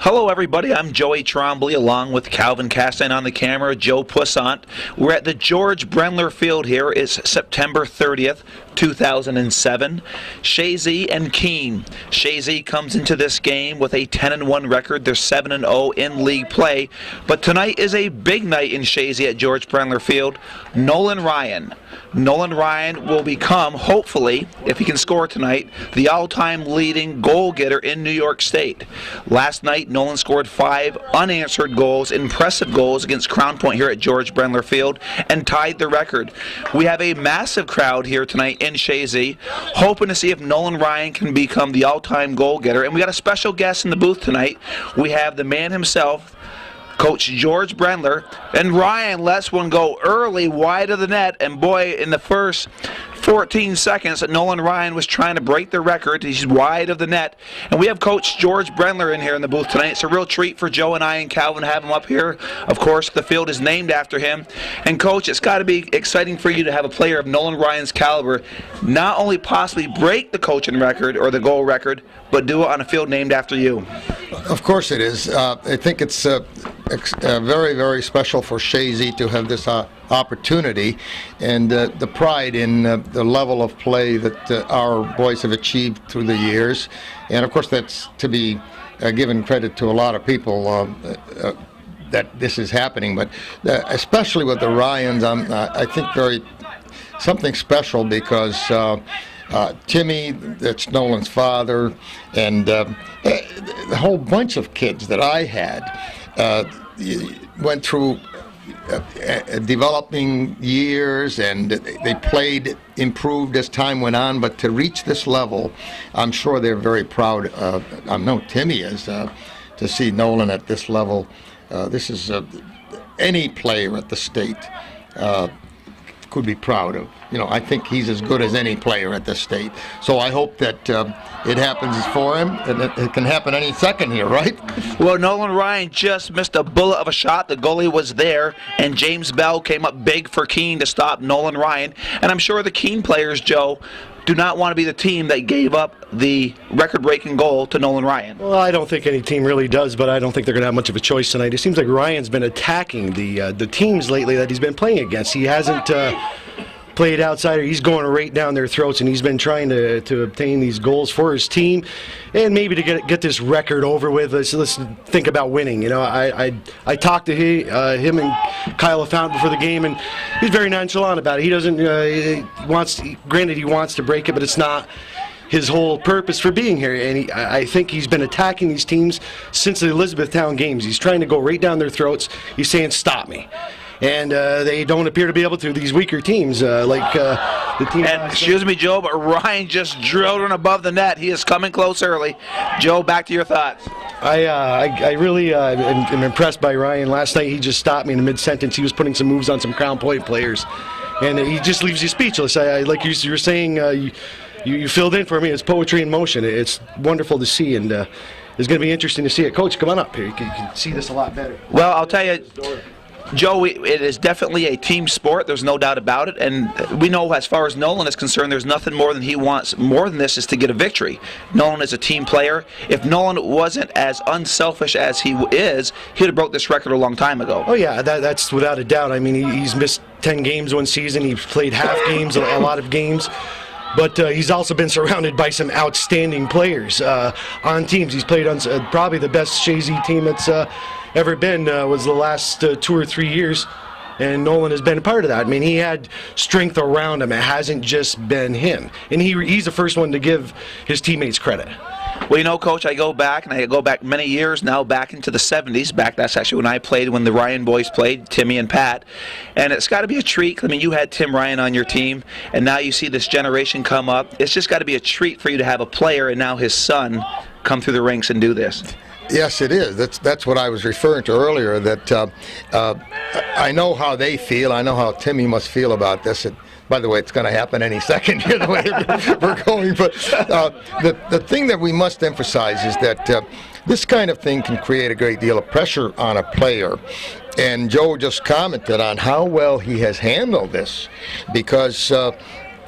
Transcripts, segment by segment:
Hello, everybody. I'm Joey Trombley, along with Calvin Castan on the camera, Joe Puissant. We're at the George Brendler Field here. It's September 30th, 2007. Chazy and Keene. Chazy comes into this game with a 10-1 record. They're 7-0 in league play. But tonight is a big night in Chazy at George Brendler Field. Nolan Ryan. Nolan Ryan will become, hopefully, if he can score tonight, the all-time leading goal getter in New York State. Last night, Nolan scored 5 unanswered goals, impressive goals against Crown Point here at George Brendler Field, and tied the record. We have a massive crowd here tonight in Chazy, hoping to see if Nolan Ryan can become the all-time goal getter. And we got a special guest in the booth tonight. We have the man himself, Coach George Brendler, and Ryan lets one go early wide of the net, and boy, in the first 14 seconds that Nolan Ryan was trying to break the record, he's wide of the net. And we have Coach George Brendler in here in the booth tonight. It's a real treat for Joe and I and Calvin to have him up here. Of course, the field is named after him. And Coach, it's got to be exciting for you to have a player of Nolan Ryan's caliber not only possibly break the coaching record or the goal record, but do it on a field named after you. Of course it is. I think it's very, very special for Chazy to have this opportunity, and the pride in the level of play that our boys have achieved through the years. And of course that's to be given credit to a lot of people that this is happening, but especially with the Ryans, I think very something special because Timmy, that's Nolan's father, and a whole bunch of kids that I had went through developing years, and they played, improved as time went on, but to reach this level, I'm sure they're very proud. I know Timmy is, to see Nolan at this level. This is any player at the state could be proud of. You know, I think he's as good as any player at the state. So I hope that it happens for him, and it can happen any second here, right? Well, Nolan Ryan just missed a bullet of a shot. The goalie was there, and James Bell came up big for Keene to stop Nolan Ryan. And I'm sure the Keene players, Joe, do not want to be the team that gave up the record-breaking goal to Nolan Ryan. Well, I don't think any team really does, but I don't think they're going to have much of a choice tonight. It seems like Ryan's been attacking the teams lately that he's been playing against. He hasn't played outside. He's going right down their throats, and he's been trying to obtain these goals for his team, and maybe to get this record over with. Let's think about winning. You know, I talked to him and Kyle LaFount before the game, and he's very nonchalant about it. He doesn't granted he wants to break it, but it's not his whole purpose for being here. And I think he's been attacking these teams since the Elizabethtown games. He's trying to go right down their throats. He's saying, "Stop me." And they don't appear to be able to, these weaker teams, like the team. And excuse me, Joe, but Ryan just drilled one above the net. He is coming close early. Joe, back to your thoughts. I really am impressed by Ryan. Last night he just stopped me in the mid-sentence. He was putting some moves on some Crown Point players, and he just leaves you speechless. Like you were saying, you filled in for me. It's poetry in motion. It's wonderful to see, and it's going to be interesting to see it. Coach, come on up here. You can see this a lot better. Well, I'll tell you, Joe, it is definitely a team sport. There's no doubt about it. And we know as far as Nolan is concerned, there's nothing more than he wants more than this is to get a victory. Nolan is a team player. If Nolan wasn't as unselfish as he is, he'd have broke this record a long time ago. Oh, yeah, that's without a doubt. I mean, he's missed 10 games one season. He's played half games, a lot of games. But he's also been surrounded by some outstanding players on teams. He's played on probably the best Chazy team that's ever been, was the last 2 or 3 years, and Nolan has been a part of that. I mean, he had strength around him. It hasn't just been him. And he's the first one to give his teammates credit. Well, you know, Coach, I go back many years now, back into the 70s. That's actually when I played, when the Ryan boys played, Timmy and Pat. And it's got to be a treat. I mean, you had Tim Ryan on your team, and now you see this generation come up. It's just got to be a treat for you to have a player and now his son come through the ranks and do this. Yes, it is. That's what I was referring to earlier, that I know how they feel. I know how Timmy must feel about this. And by the way, it's going to happen any second here, the way we're going. But the thing that we must emphasize is that this kind of thing can create a great deal of pressure on a player. And Joe just commented on how well he has handled this, because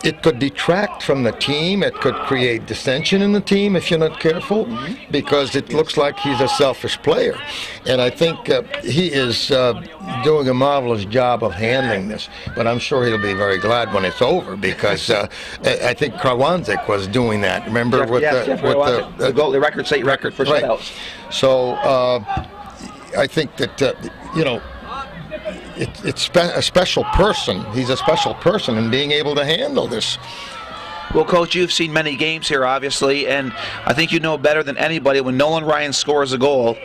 it could detract from the team. It could create dissension in the team if you're not careful, because it looks like he's a selfish player. And I think he is doing a marvelous job of handling this. But I'm sure he'll be very glad when it's over, because I think Krawanzik was doing that. Remember the record, state record for right. shutouts. So I think that it's a special person. He's a special person in being able to handle this. Well, Coach, you've seen many games here, obviously, and I think you know better than anybody when Nolan Ryan scores a goal,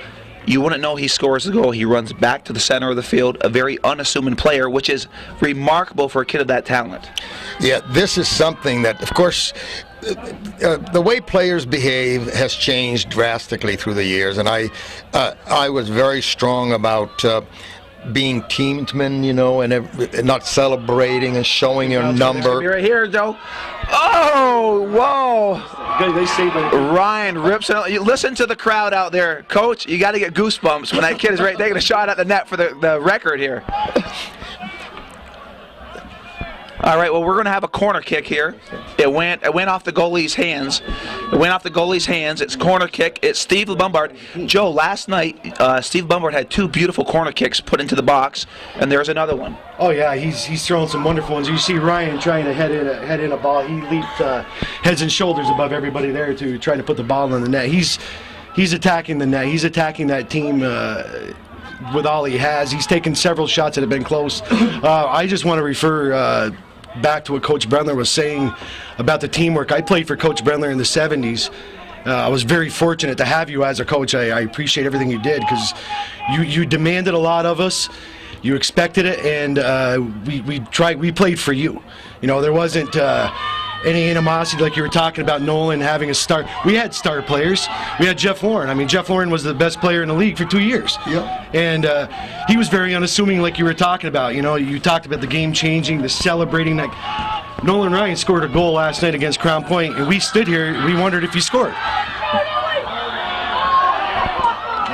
you wouldn't know he scores a goal. He runs back to the center of the field, a very unassuming player, which is remarkable for a kid of that talent. Yeah, this is something that, of course, the way players behave has changed drastically through the years, and I was very strong about being teamsmen, and not celebrating and showing your number. Right here, Joe. Oh, whoa! They saved it. Ryan rips it. You listen to the crowd out there, Coach. You got to get goosebumps when that kid is right taking a shot at the net for the record here. All right, well, we're going to have a corner kick here. It went off the goalie's hands. It's corner kick. It's Steve Lombard. Joe, last night, Steve Lombard had two beautiful corner kicks put into the box, and there's another one. Oh yeah, he's throwing some wonderful ones. You see Ryan trying to head in a ball. He leaped heads and shoulders above everybody there to try to put the ball in the net. He's attacking the net. He's attacking that team with all he has. He's taken several shots that have been close. I just want to refer back to what Coach Brendler was saying about the teamwork. I played for Coach Brendler in the 70s. I was very fortunate to have you as a coach. I appreciate everything you did, because you demanded a lot of us. You expected it, and we played for you. There wasn't any animosity like you were talking about Nolan having a star. We had star players. We had Jeff Lauren. I mean, Jeff Lauren was the best player in the league for 2 years. Yep. And he was very unassuming, like you were talking about. You talked about the game changing, the celebrating. Nolan Ryan scored a goal last night against Crown Point, and we stood here, we wondered if he scored.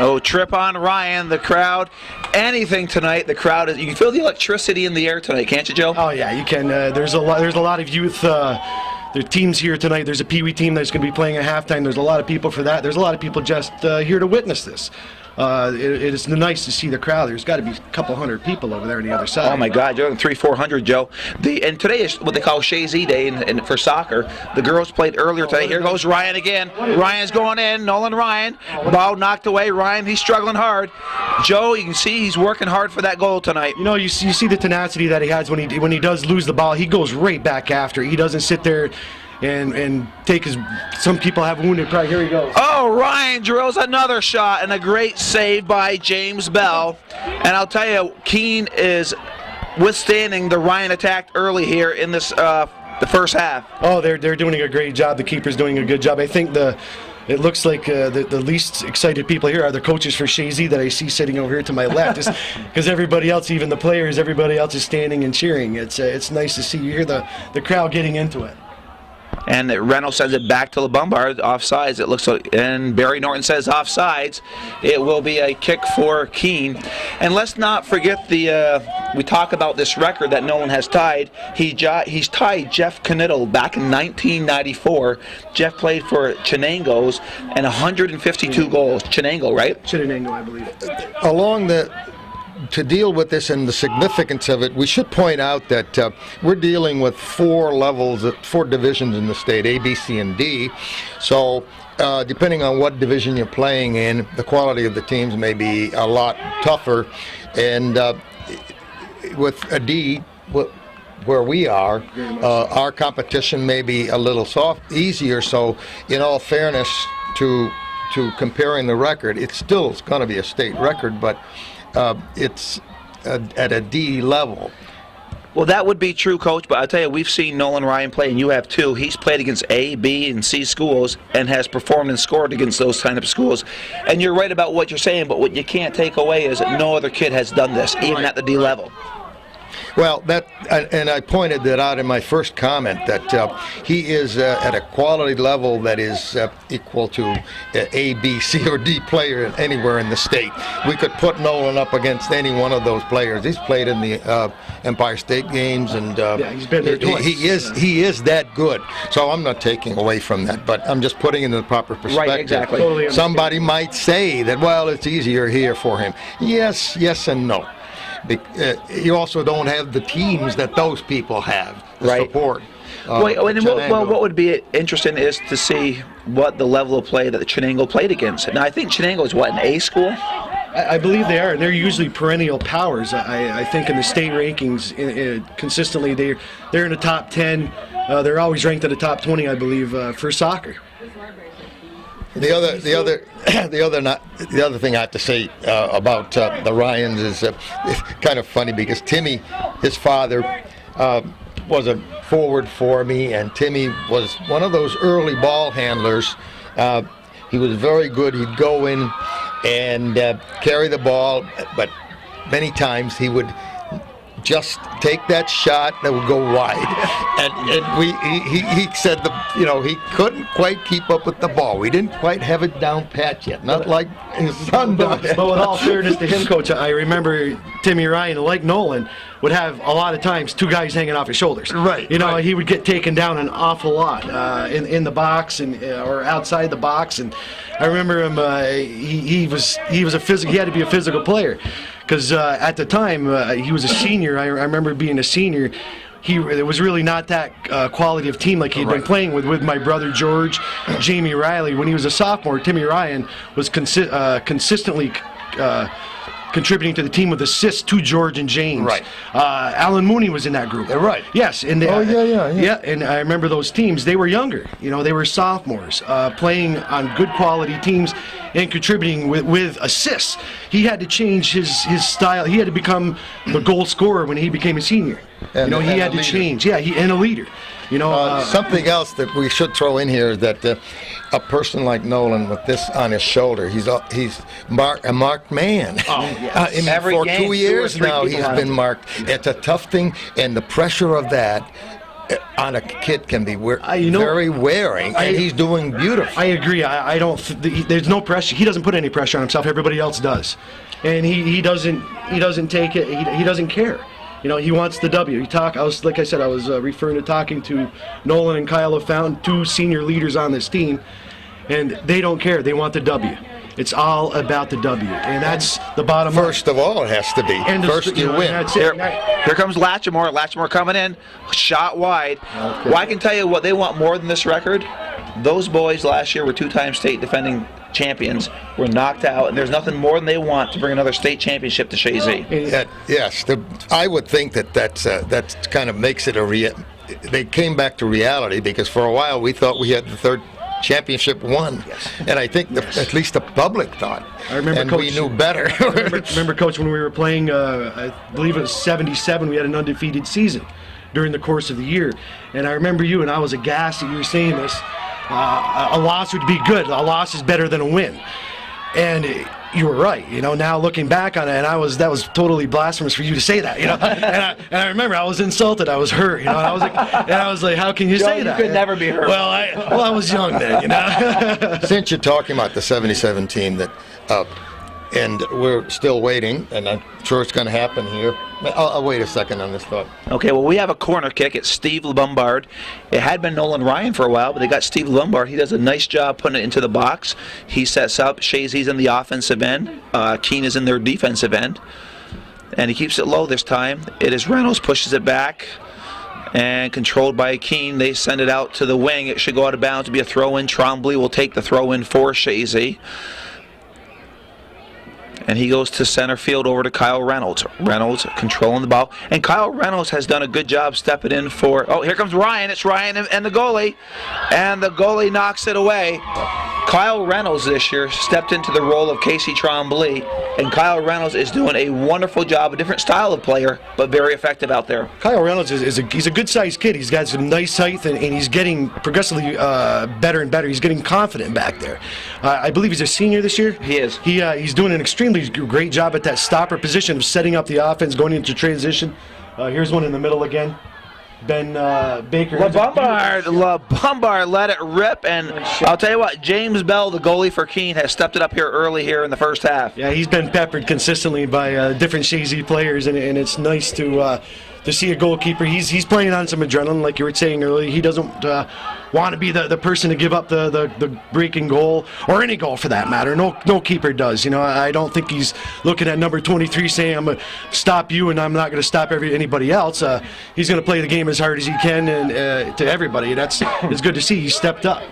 Oh, trip on Ryan, the crowd. Anything tonight, the crowd is. You can feel the electricity in the air tonight, can't you, Joe? Oh yeah, you can. There's a lot of youth. There are teams here tonight. There's a Pee Wee team that's going to be playing at halftime. There's a lot of people for that. There's a lot of people just here to witness this. It is nice to see the crowd. There's got to be a couple hundred people over there on the other side. Oh my God, you're 300-400, Joe. And today is what they call Chazy Day and for soccer. The girls played earlier today. Here goes Ryan again. Ryan's going in. Nolan Ryan. Ball knocked away. Ryan, he's struggling hard. Joe, you can see he's working hard for that goal tonight. You see the tenacity that he has when he does lose the ball. He goes right back after. He doesn't sit there and take his. Some people have wounded pride. Here he goes. Oh, Ryan drills another shot, and a great save by James Bell. And I'll tell you, Keene is withstanding the Ryan attack early here in this the first half. Oh, they're doing a great job. The keeper's doing a good job. I think it looks like the least excited people here are the coaches for Chazy that I see sitting over here to my left, because everybody else, even the players, everybody else is standing and cheering. It's nice to see. You hear the crowd getting into it. And Reynolds sends it back to Lombard, offsides. It looks like, and Barry Norton says offsides. It will be a kick for Keene. And let's not forget we talk about this record that Nolan has tied. He's tied Jeff Knittel back in 1994. Jeff played for Chenangos and 152 goals. Chenango, right? Chenango, I believe. To deal with this and the significance of it, we should point out that we're dealing with four divisions in the state, A, B, C, and D. So depending on what division you're playing in, the quality of the teams may be a lot tougher. And with a D, where we are, our competition may be a little easier. So in all fairness to comparing the record, it's still going to be a state record, but it's at a D level. Well, that would be true, Coach, but I'll tell you, we've seen Nolan Ryan play, and you have too. He's played against A, B, and C schools and has performed and scored against those kind of schools. And you're right about what you're saying, but what you can't take away is that no other kid has done this, even at the D level. Well, and I pointed that out in my first comment, that he is at a quality level that is equal to A, B, C, or D player anywhere in the state. We could put Nolan up against any one of those players. He's played in the Empire State Games, and he's been there twice. He is that good. So I'm not taking away from that, but I'm just putting it in the proper perspective. Right, exactly. Totally Somebody might say that, well, it's easier here for him. Yes, and no. You also don't have the teams that those people have to support. What would be interesting is to see what the level of play that the Chenango played against. Now, I think Chenango is an A school? I believe they are, and they're usually perennial powers. I think in the state rankings, consistently they're in the top 10. They're always ranked in the top 20, I believe, for soccer. The other thing I have to say about the Ryans is it's kind of funny, because Timmy, his father, was a forward for me, and Timmy was one of those early ball handlers. He was very good. He'd go in and carry the ball, but many times he would just take that shot that would go wide, and he said he couldn't quite keep up with the ball. We didn't quite have it down pat yet, not like his son does. But with all fairness to him, Coach, I remember Timmy Ryan, like Nolan, would have a lot of times two guys hanging off his shoulders. Right. He would get taken down an awful lot in the box or outside the box, and I remember him. He was a physical. He had to be a physical player. Because at the time, he was a senior. I remember being a senior. It was really not that quality of team like he'd been playing with my brother George, Jamie Riley. When he was a sophomore, Timmy Ryan was consistently contributing to the team with assists to George and James. Right. Alan Mooney was in that group. Right. Yes. And yeah. And I remember those teams. They were younger. They were sophomores playing on good quality teams and contributing with assists. He had to change his style. He had to become the goal scorer when he became a senior. And he had to change. Yeah, and a leader. Something else that we should throw in here is that a person like Nolan with this on his shoulder, he's a marked man. Oh, yes. For 2 years now, he's been marked. It's a tough thing, and the pressure of that on a kid can be very wearing, and he's doing beautiful. I agree. I don't. There's no pressure. He doesn't put any pressure on himself. Everybody else does, and he doesn't take it. He doesn't care. He wants the W. I was referring to talking to Nolan and Kyle LaFountain, two senior leaders on this team, and they don't care. They want the W. It's all about the W, and that's the bottom line. First of all, it has to be. First you win. That's it. Here comes Latchmore. Latchmore coming in, shot wide. Okay. Well, I can tell you what they want more than this record. Those boys last year were two-time state defending champions, were knocked out, and there's nothing more than they want to bring another state championship to Chazy. Yes, I would think that kind of makes it they came back to reality, because for a while we thought we had the third championship won, and I think at least the public thought. I remember, and Coach, we knew better. remember, Coach, when we were playing, I believe it was '77, we had an undefeated season during the course of the year, and I remember you, and I was aghast that you were saying this. A loss would be good. A loss is better than a win, and you were right. Now looking back on it, and that was totally blasphemous for you to say that. And I remember I was insulted. I was hurt. And I was like, how can you say that? You could never be hurt. Well, I was young then. Since you're talking about the '77 team and we're still waiting, and I'm sure it's going to happen here. I'll wait a second on this thought. Okay, well, we have a corner kick. It's Steve LeBombard. It had been Nolan Ryan for a while, but they got Steve LeBombard. He does a nice job putting it into the box. He sets up. Chazy's in the offensive end. Keene is in their defensive end. And he keeps it low this time. It is Reynolds, pushes it back, and controlled by Keene. They send it out to the wing. It should go out of bounds to be a throw-in. Trombley will take the throw-in for Chazy. And he goes to center field over to Kyle Reynolds. Reynolds controlling the ball. And Kyle Reynolds has done a good job stepping in for... Oh, here comes Ryan. It's Ryan and the goalie. And the goalie knocks it away. Kyle Reynolds this year stepped into the role of Casey Trombley. And Kyle Reynolds is doing a wonderful job, a different style of player, but very effective out there. Kyle Reynolds he's a good-sized kid. He's got some nice height, and he's getting progressively better and better. He's getting confident back there. I believe he's a senior this year. He is. He's doing an extremely great job at that stopper position of setting up the offense, going into transition. Here's one in the middle again. Ben Baker. LeBombard let it rip, and I'll tell you what, James Bell, the goalie for Keene, has stepped it up here early here in the first half. Yeah, he's been peppered consistently by different Chazy players, and it's nice to see a goalkeeper. He's playing on some adrenaline, like you were saying earlier. He doesn't want to be the person to give up the breaking goal, or any goal for that matter. No keeper does. I don't think he's looking at number 23 saying, I'm going to stop you and I'm not going to stop anybody else. He's going to play the game as hard as he can and to everybody. It's good to see. He stepped up.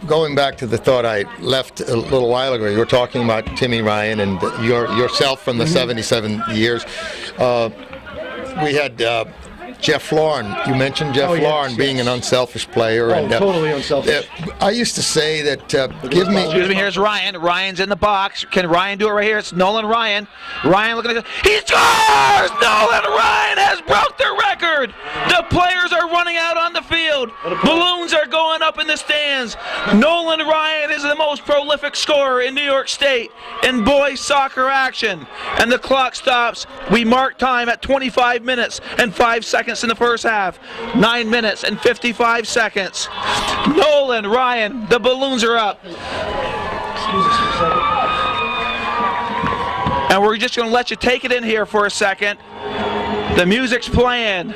Going back to the thought I left a little while ago, you were talking about Timmy Ryan and yourself from the 77 years. We had Jeff Lauren. You mentioned Jeff Lauren being an unselfish player. Totally unselfish. I used to say that give me... Excuse me, here's Ryan. Ryan's in the box. Can Ryan do it right here? It's Nolan Ryan. Ryan looking at it. He scores! Nolan Ryan has broke the record! The players are running out on the field. Balloons are going up in the stands. Nolan Ryan is the most prolific scorer in New York State in boys soccer action. And the clock stops. We mark time at 25 minutes and 5 seconds in the first half. 9 minutes and 55 seconds. Nolan Ryan, the balloons are up. And we're just going to let you take it in here for a second. The music's playing.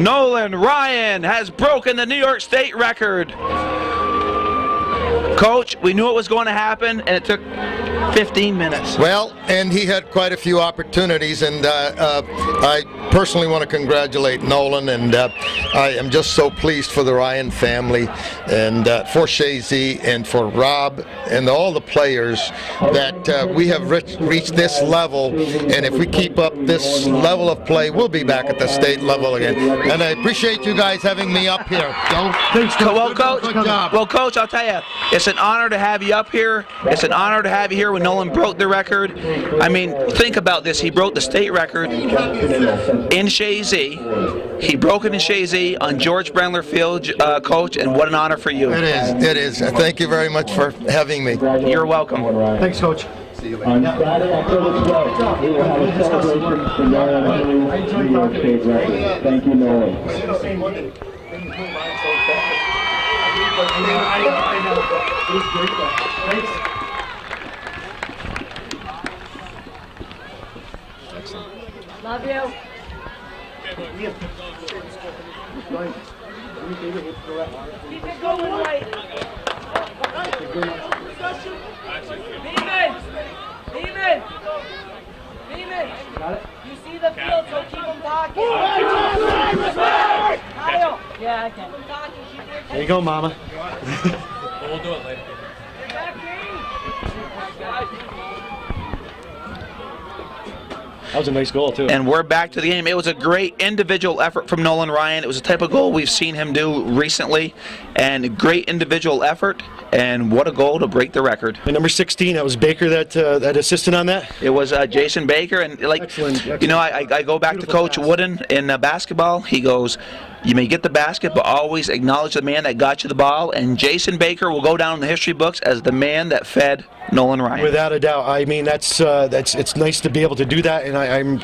Nolan Ryan has broken the New York State record. Coach, we knew it was going to happen, and it took 15 minutes. Well, and he had quite a few opportunities, and I personally want to congratulate Nolan, and I am just so pleased for the Ryan family, and for Chazy, and for Rob, and all the players that we have reached this level, and if we keep up this level of play, we'll be back at the state level again. And I appreciate you guys having me up here. Thanks, Coach. Well, Coach, Good job. well, Coach, I'll tell you, it's an honor to have you up here. It's an honor to have you here when Nolan broke the record. I mean, think about this. He broke the state record in Chazy. He broke it in Chazy on George Brendler Field, Coach, and what an honor for you. It is. Thank you very much for having me. You're welcome. Thanks, Coach. On Friday, October 12th, we will have a celebration for Nolan's New York State record. Thank you, Nolan. Love you. Keep it going, White. Beeman. You see the field, so keep them talking. Kyle. Yeah, I can. Keep them talking. Keep their There you go, Mama. We'll do it later. That was a nice goal, too. And we're back to the game. It was a great individual effort from Nolan Ryan. It was the type of goal we've seen him do recently, and great individual effort, and what a goal to break the record. And number 16, that was Baker that assisted on that? It was Jason Baker, and Excellent. I go back to Coach Wooden in basketball. He goes, you may get the basket, but always acknowledge the man that got you the ball, and Jason Baker will go down in the history books as the man that fed Nolan Ryan. Without a doubt. I mean, it's nice to be able to do that, and I'm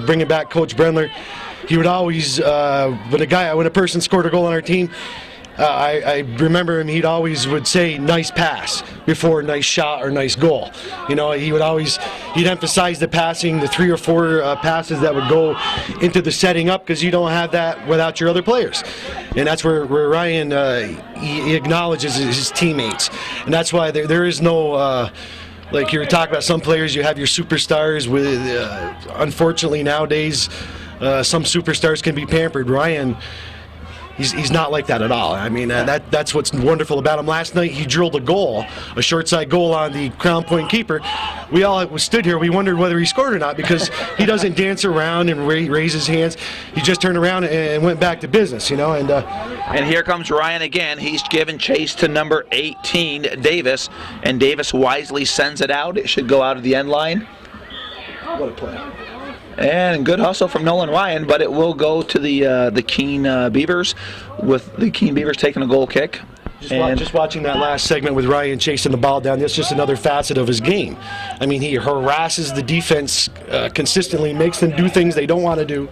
bringing back Coach Brendler. He would always when a person scored a goal on our team, I remember him. Would say nice pass before nice shot or nice goal. He'd emphasize the passing, the 3 or 4 passes that would go into the setting up, because you don't have that without your other players. And that's where Ryan he acknowledges his teammates, and that's why there is no. Like you were talking about, some players, you have your superstars. With unfortunately nowadays, some superstars can be pampered. Ryan, he's not like that at all. I mean, that's what's wonderful about him. Last night he drilled a short side goal on the Crown Point keeper. We all stood here, we wondered whether he scored or not, because he doesn't dance around and raise his hands. He just turned around and went back to business, And here comes Ryan again. He's given chase to number 18, Davis, and Davis wisely sends it out. It should go out of the end line. What a play. And good hustle from Nolan Ryan, but it will go to the Keene Beavers, with the Keene Beavers taking a goal kick. Just watching that last segment with Ryan chasing the ball down, that's just another facet of his game. I mean, he harasses the defense consistently, makes them do things they don't want to do,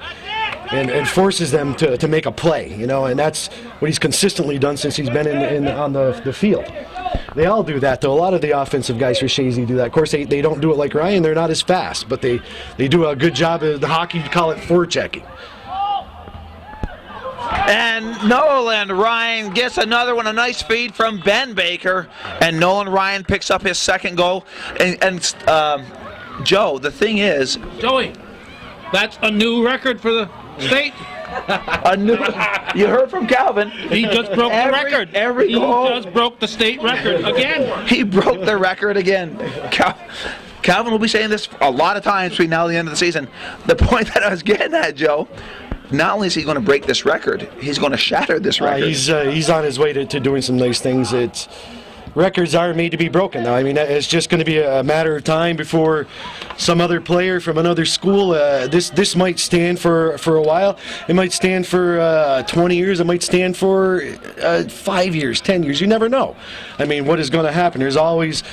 and forces them to make a play, and that's what he's consistently done since he's been on the field. They all do that, though. A lot of the offensive guys for Chazy do that. Of course, they don't do it like Ryan. They're not as fast, but they do a good job of the hockey. You call it forechecking. And Nolan Ryan gets another one, a nice feed from Ben Baker, and Nolan Ryan picks up his second goal. And Joe, the thing is, Joey, that's a new record for the state. you heard from Calvin. He just broke the record. Every he goal. just broke the state record again. He broke the record again. Calvin will be saying this a lot of times between now and the end of the season. The point that I was getting at, Joe, not only is he going to break this record, he's going to shatter this record. He's on his way to doing some nice things. Records are made to be broken, though. I mean, it's just going to be a matter of time before some other player from another school. This might stand for a while. It might stand for 20 years. It might stand for 5 years, 10 years. You never know. I mean, what is going to happen? There's always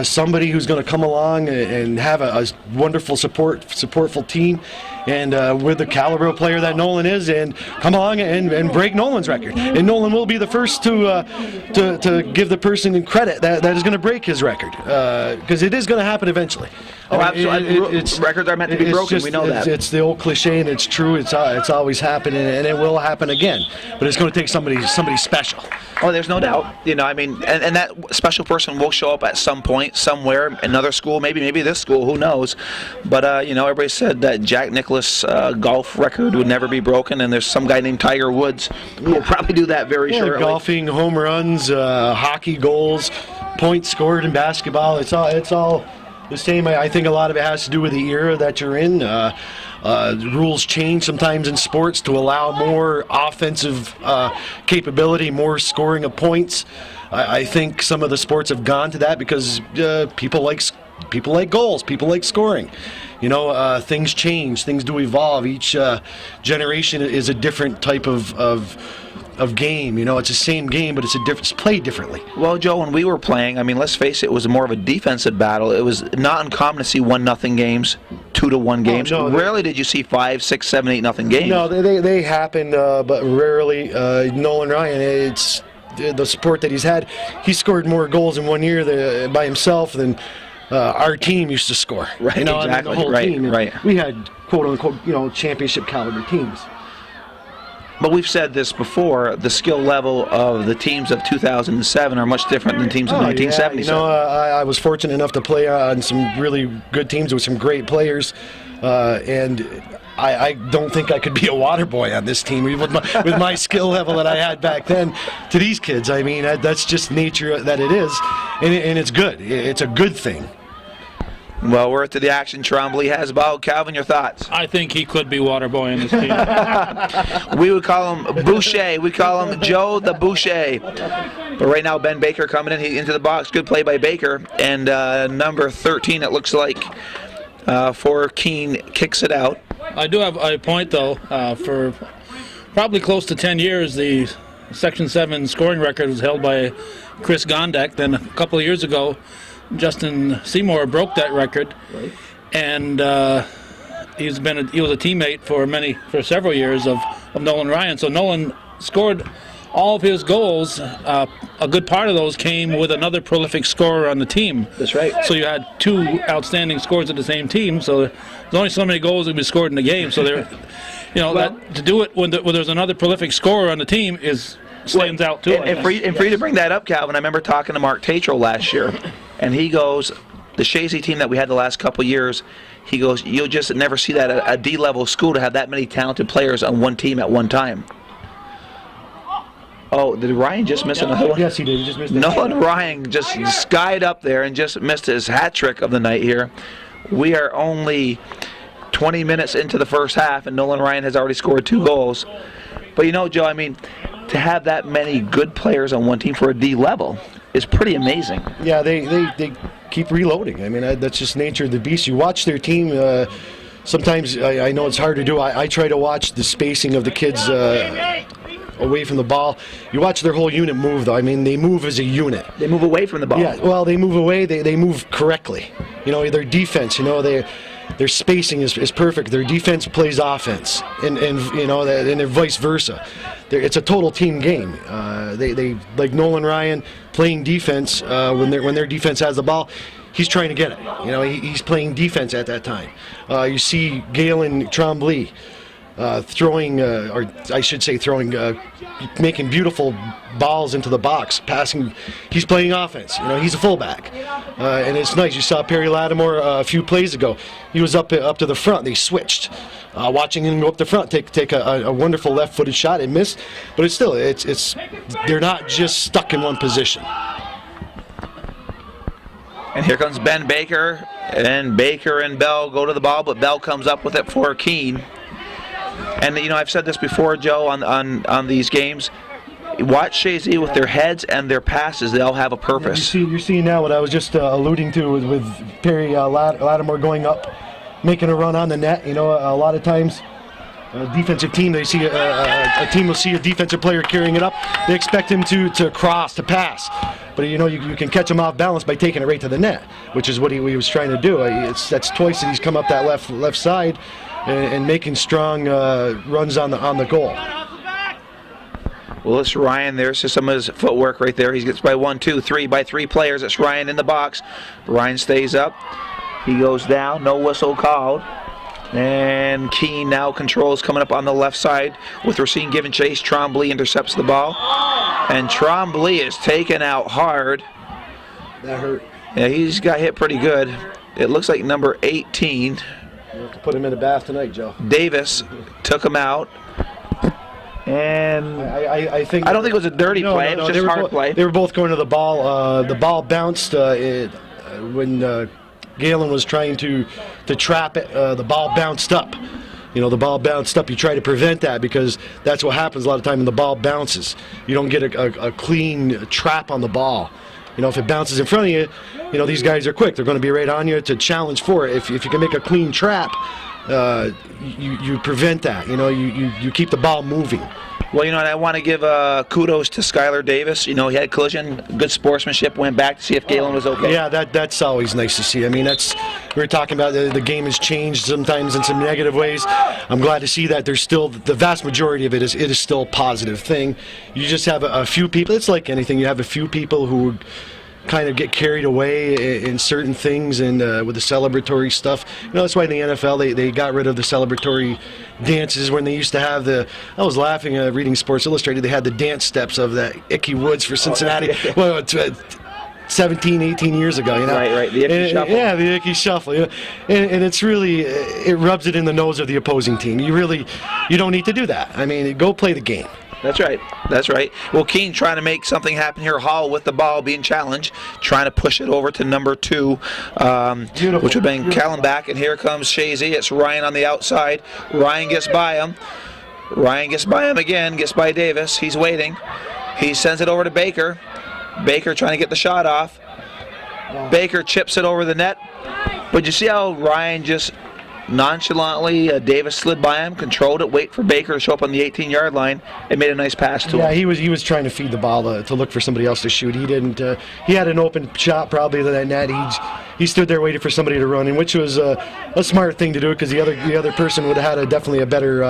somebody who's going to come along and have a wonderful supportful team, and with the caliber of player that Nolan is, and come along and break Nolan's record. And Nolan will be the first to give the person credit that is going to break his record, because it is going to happen eventually. Oh, absolutely. Records are meant to be broken. We know that. It's the old cliche, and it's true. It's always happening, and it will happen again. But it's going to take somebody special. Oh, there's no doubt. I mean, and that special person will show up at some point, somewhere, another school, maybe this school, who knows. But, everybody said that Jack Nicklaus' golf record would never be broken, and there's some guy named Tiger Woods who will probably do that very shortly. Golfing, home runs, hockey goals, points scored in basketball, it's all the same. I think a lot of it has to do with the era that you're in. Rules change sometimes in sports to allow more offensive capability, more scoring of points. I think some of the sports have gone to that because people like goals, people like scoring. Things change, things do evolve. Each generation is a different type of game. It's the same game, but it's played differently. Well, Joe, when we were playing, I mean, let's face it was more of a defensive battle. It was not uncommon to see 1-0 games, 2-1 games. No, rarely did you see 5, 6, 7, 8-0 games. No, they happen, but rarely. Nolan Ryan, it's the support that he's had. He scored more goals in 1 year by himself than our team used to score. Right, exactly. The whole team. Right. We had quote unquote, championship caliber teams. But we've said this before, the skill level of the teams of 2007 are much different than teams of 1977. Yeah. I was fortunate enough to play on some really good teams with some great players, and I don't think I could be a water boy on this team with my skill level that I had back then to these kids. I mean, that's just nature that it is, and it's good. It's a good thing. Well, we're to the action Trombley has about. Calvin, your thoughts? I think he could be water boy in this team. We would call him Boucher. We call him Joe the Boucher. But right now, Ben Baker coming in into the box. Good play by Baker. And number 13, it looks like, for Keene, kicks it out. I do have a point, though. For probably close to 10 years, the Section 7 scoring record was held by Chris Gondek. Then a couple of years ago, Justin Seymour broke that record, and he was a teammate for several years of Nolan Ryan. So Nolan scored all of his goals. A good part of those came with another prolific scorer on the team. That's right. So you had two outstanding scorers of the same team. So there's only so many goals that be scored in the game. So there, that to do it when there's another prolific scorer on the team stands out too. And for you to bring that up, Calvin, I remember talking to Mark Tatro last year, and he goes, the Chazy team that we had the last couple of years, he goes, you'll just never see that at a D-level school to have that many talented players on one team at one time. Oh, did Ryan just miss another one? Yes, he did. He just missed it. Nolan Ryan just skied up there and just missed his hat trick of the night here. We are only 20 minutes into the first half, and Nolan Ryan has already scored 2 goals. But Joe, I mean, to have that many good players on one team for a D level is pretty amazing. Yeah, they keep reloading. I mean, that's just nature of the beast. You watch their team. Sometimes I know it's hard to do. I try to watch the spacing of the kids away from the ball. You watch their whole unit move, though. I mean, they move as a unit. They move away from the ball. Yeah, well, they move away. They move correctly. Their defense. their spacing is perfect. Their defense plays offense, and they're vice versa. It's a total team game. They like Nolan Ryan playing defense when their defense has the ball. He's trying to get it. He's playing defense at that time. You see Galen Tremblay making beautiful balls into the box, passing. He's playing offense. He's a fullback, and it's nice. You saw Perry Lattimore a few plays ago. He was up to the front. They switched. Watching him go up the front, take a wonderful left-footed shot and miss, but it's they're not just stuck in one position. And here comes Ben Baker, and Baker and Bell go to the ball, but Bell comes up with it for Keene. And I've said this before, Joe, on these games. Watch Chazy with their heads and their passes; they all have a purpose. You're seeing now what I was just alluding to with Perry Lattimore going up, making a run on the net. A lot of times, a defensive team, they see a team will see a defensive player carrying it up. They expect him to cross, to pass. But you can catch him off balance by taking it right to the net, which is what he was trying to do. That's twice that he's come up that left side and making strong runs on the goal. Well, it's Ryan. There's some of his footwork right there. He gets by 1, 2, 3 by 3 players. It's Ryan in the box. Ryan stays up. He goes down. No whistle called. And Keene now controls coming up on the left side with Racine giving chase. Tremblay intercepts the ball. And Tremblay is taken out hard. That hurt. Yeah, he's got hit pretty good. It looks like number 18. You have to put him in the bath tonight, Joe. Davis took him out. And I think I don't think it was a dirty play. It was just hard play. They were both going to the ball. The ball bounced when Galen was trying to trap it. The ball bounced up. The ball bounced up. You try to prevent that because that's what happens a lot of time when the ball bounces. You don't get a clean trap on the ball. If it bounces in front of you, these guys are quick. They're going to be right on you to challenge for it. If you can make a clean trap, you prevent that. You keep the ball moving. Well, and I want to give kudos to Skylar Davis. He had a collision, good sportsmanship, went back to see if Galen was okay. Yeah, that's always nice to see. We were talking about the game has changed sometimes in some negative ways. I'm glad to see that there's still, the vast majority of it is still a positive thing. You just have a few people, it's like anything, you have a few people who kind of get carried away in certain things and with the celebratory stuff. That's why in the NFL they got rid of the celebratory dances when they used to have I was laughing reading Sports Illustrated, they had the dance steps of that Icky Woods for Cincinnati. Well, 17, 18 years ago, Right, the Icky Shuffle. Yeah, the Icky Shuffle. And it's really, it rubs it in the nose of the opposing team. You don't need to do that. Go play the game. That's right. Well, Keene trying to make something happen here. Hall with the ball being challenged, trying to push it over to number 2, which would bring Callum back. And here comes Chazy. It's Ryan on the outside. Ryan gets by him. Again, gets by Davis. He's waiting. He sends it over to Baker. Baker trying to get the shot off. Baker chips it over the net. But you see how Ryan just nonchalantly, Davis slid by him, controlled it, wait for Baker to show up on the 18-yard line, and made a nice pass to him. Yeah, he was trying to feed the ball to look for somebody else to shoot. He didn't. He had an open shot probably to that net. He stood there waiting for somebody to run in, which was a smart thing to do because the other person would have had definitely a better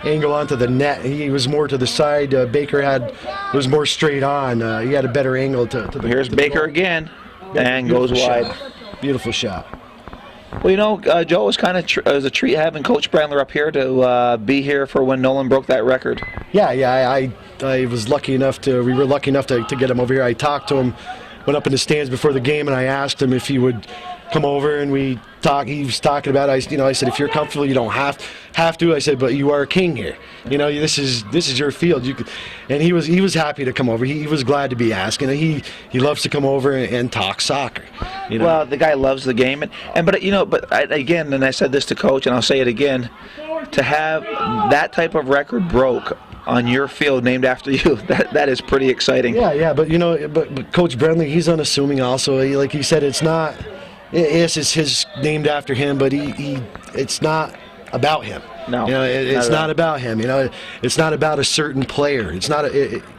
angle onto the net. He was more to the side. Baker was more straight on. He had a better angle to the. Here's Baker again, and goes wide. Beautiful shot. Well, Joe, it was kind of it was a treat having Coach Brandler up here to be here for when Nolan broke that record. Yeah, I was lucky enough we were lucky enough to get him over here. I talked to him, went up in the stands before the game, and I asked him if he would come over, and we talked. He was talking about it. I said, if you're comfortable, you don't have to. I said, but you are a king here. This is your field. And he was happy to come over. He was glad to be asked. He loves to come over and talk soccer. Well, the guy loves the game, again, and I said this to Coach, and I'll say it again, to have that type of record broke on your field named after you, that is pretty exciting. Yeah, but Coach Brandler, he's unassuming also. Like he said, it's his named after him, but it's not about him. No, You know, it's not at all. not about him. You know, it's not about a certain player. It's not.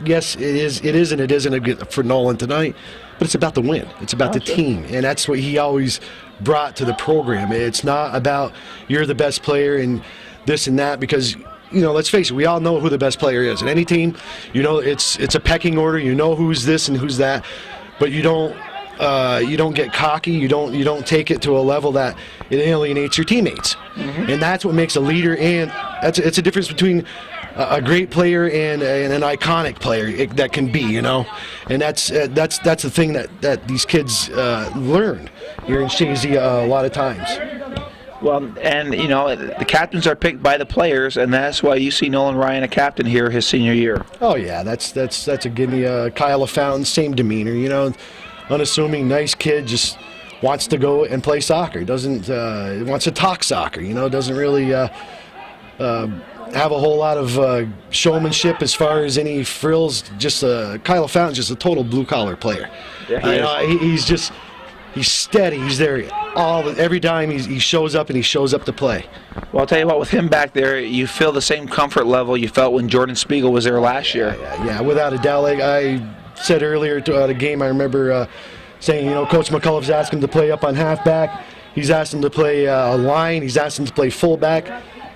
Yes, it is. It is, and it isn't for Nolan tonight. But it's about the win. It's about the team, and that's what he always brought to the program. It's not about you're the best player and this and that, because let's face it, we all know who the best player is in any team. It's a pecking order. You know who's this and who's that, but you don't get cocky. You don't take it to a level that it alienates your teammates, and that's what makes a leader. And it's a difference between a great player and an iconic player that can be, and that's the thing that these kids learn here in Chazy a lot of times. Well, and the captains are picked by the players, and that's why you see Nolan Ryan a captain here his senior year. Oh yeah, that's a gimme. Kyle LaFountain, same demeanor, unassuming, nice kid, just wants to go and play soccer. Doesn't wants to talk soccer. Doesn't really have a whole lot of showmanship as far as any frills. Just Kyle LaFountain's just a total blue collar player. Yeah, He's steady. He's there every time he shows up, and he shows up to play. Well, I'll tell you what, with him back there, you feel the same comfort level you felt when Jordan Spiegel was there last year. Yeah, without a doubt. Like I said earlier at a game, I remember saying, Coach McCullough's asked him to play up on halfback. He's asked him to play a line. He's asked him to play fullback,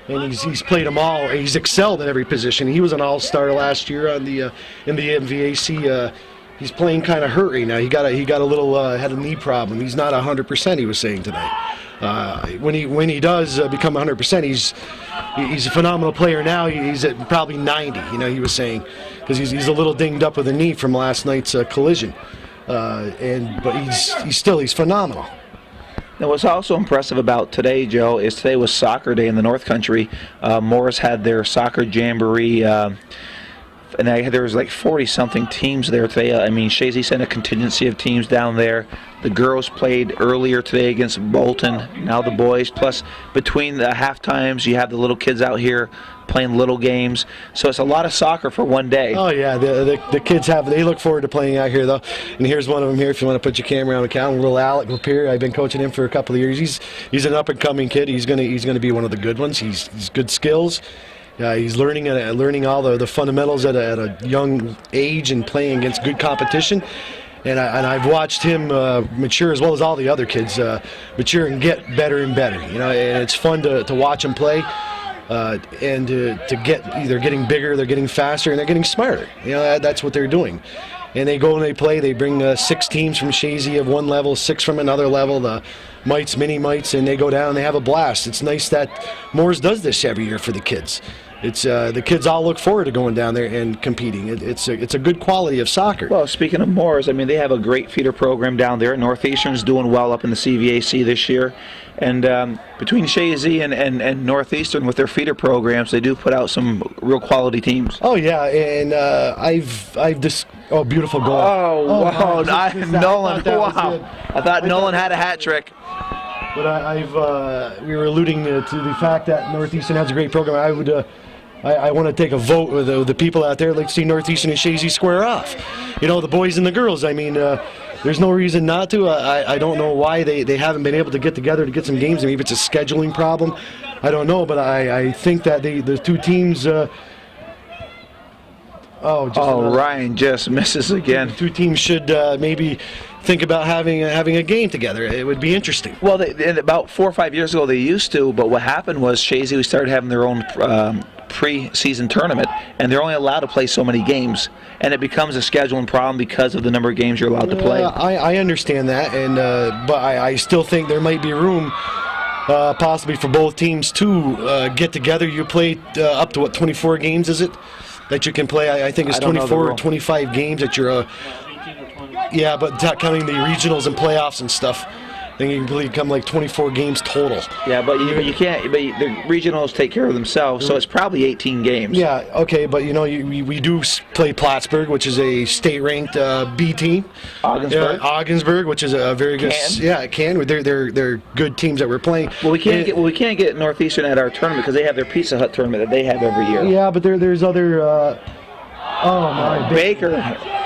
and he's played them all. He's excelled at every position. He was an all-star last year in the MVAC. He's playing kind of hurt right now. He got a little had a knee problem. He's not 100%. He was saying tonight. When he does become 100%, he's a phenomenal player now. He's at probably 90. He was saying, because he's a little dinged up with a knee from last night's collision. But he's phenomenal. Now, what's also impressive about today, Joe, is today was soccer day in the North Country. Morris had their soccer jamboree. And there was like 40-something teams there today. I mean, Chazy sent a contingency of teams down there. The girls played earlier today against Bolton. Now the boys. Plus, between the half times, you have the little kids out here playing little games. So it's a lot of soccer for one day. Oh yeah, the kids they look forward to playing out here though. And here's one of them here. If you want to put your camera on the count, little Alec Lapeer. I've been coaching him for a couple of years. He's an up and coming kid. He's gonna be one of the good ones. He's good skills. He's learning all the fundamentals at a young age and playing against good competition. And I've watched him mature, as well as all the other kids mature and get better and better. And it's fun to watch him play and to get either getting bigger, they're getting faster, and they're getting smarter. That's what they're doing. And they go and they play. They bring 6 teams from Chazy of one level, 6 from another level, the mites, mini mites, and they go down and they have a blast. It's nice that Moores does this every year for the kids. It's the kids all look forward to going down there and competing. It's a good quality of soccer. Well, speaking of Moores, I mean, they have a great feeder program down there. Northeastern's doing well up in the CVAC this year. And between Chazy and Northeastern with their feeder programs, they do put out some real quality teams. Oh yeah, and I've just beautiful goal. Oh wow, Nolan! Wow. I thought Nolan had a hat trick. But we were alluding to the fact that Northeastern has a great program. I want to take a vote with the people out there. I'd like to see Northeastern and Chazy square off. The boys and the girls. I mean, there's no reason not to. I don't know why they haven't been able to get together to get some games. Maybe it's a scheduling problem. I don't know, but I think that the two teams. Ryan just misses again. The two teams should maybe think about having a game together. It would be interesting. Well, about 4 or 5 years ago they used to, but what happened was Chazy started having their own pre-season tournament, and they're only allowed to play so many games, and it becomes a scheduling problem because of the number of games you're allowed to play. I understand that, and but I still think there might be room possibly for both teams to get together. You play up to 24 games, is it? That you can play. I think it's 24 or 25 games that you're. Yeah, but not counting the regionals and playoffs and stuff. I think you can become like 24 games total. Yeah, but you can't. But the regionals take care of themselves, so it's probably 18 games. Yeah, okay, but we do play Plattsburgh, which is a state-ranked B team. Ogdensburg, which is a very good. Keene. They're good teams that we're playing. Well, we can't get Northeastern at our tournament because they have their Pizza Hut tournament that they have every year. Yeah, but there's other. Baker.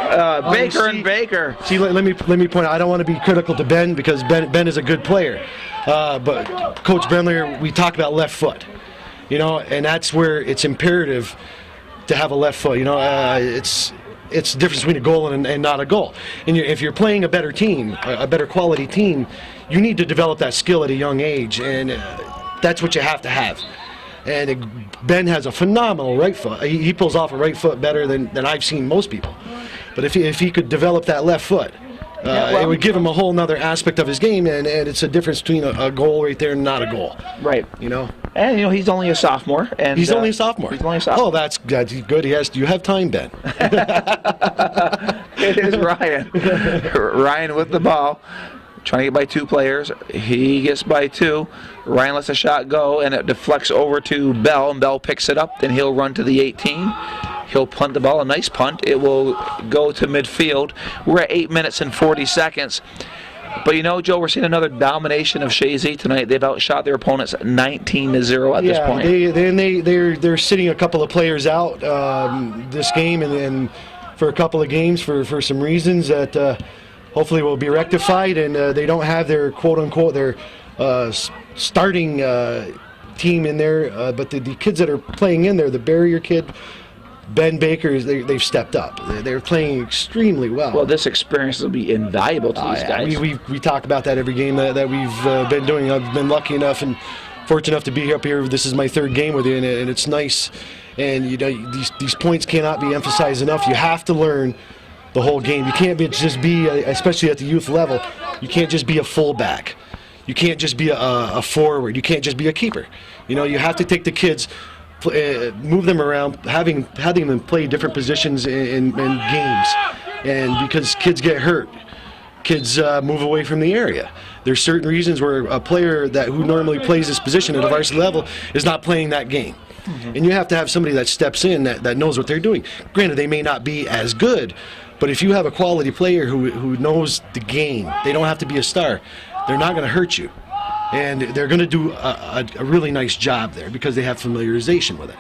And Baker. See, let me point out. I don't want to be critical to Ben because Ben is a good player, but Coach Bendler, we talk about left foot, and that's where it's imperative to have a left foot. It's the difference between a goal and not a goal. And if you're playing a better team, a better quality team, you need to develop that skill at a young age, and that's what you have to have. And Ben has a phenomenal right foot. He pulls off a right foot better than I've seen most people. But if he could develop that left foot, it would give him a whole nother aspect of his game, and it's a difference between a goal right there and not a goal. Right. And he's only a sophomore. And he's only a sophomore. He's only a sophomore. Oh, that's good. You have time, Ben. It is Ryan. Ryan with the ball, trying to get by two players. He gets by two. Ryan lets a shot go, and it deflects over to Bell, and Bell picks it up. Then he'll run to the 18. He'll punt the ball, a nice punt. It will go to midfield. We're at 8 minutes and 40 seconds. But Joe, we're seeing another domination of Chazy tonight. They've outshot their opponents 19-0 at this point. They're sitting a couple of players out this game, and for a couple of games for some reasons that hopefully will be rectified. And they don't have their quote-unquote their starting team in there, but the kids that are playing in there, the barrier kid, Ben Baker, they've stepped up. They're playing extremely well. Well, this experience will be invaluable to these guys. We talk about that every game that we've been doing. I've been lucky enough and fortunate enough to be up here. This is my third game with you, and it's nice. And these points cannot be emphasized enough. You have to learn the whole game. You can't just be, especially at the youth level, you can't just be a fullback. You can't just be a forward. You can't just be a keeper. You have to take the kids, move them around, having them play different positions in games, and because kids get hurt, kids move away from the area. There's certain reasons where a player who normally plays this position at a varsity level is not playing that game. Mm-hmm. And you have to have somebody that steps in that knows what they're doing. Granted, they may not be as good, but if you have a quality player who knows the game, they don't have to be a star, they're not going to hurt you. And they're going to do a really nice job there because they have familiarization with it.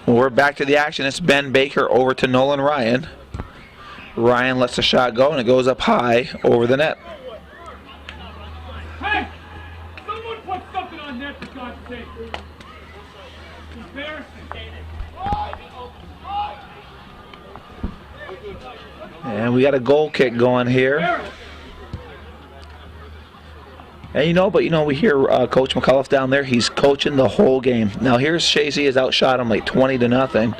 Well, we're back to the action. It's Ben Baker over to Nolan Ryan. Ryan lets the shot go, and it goes up high over the net. Hey! Someone put something on net, for God's sake. Embarrassing. And we got a goal kick going here. And we hear Coach McAuliffe down there. He's coaching the whole game. Now here's Chazy has outshot him like 20-0,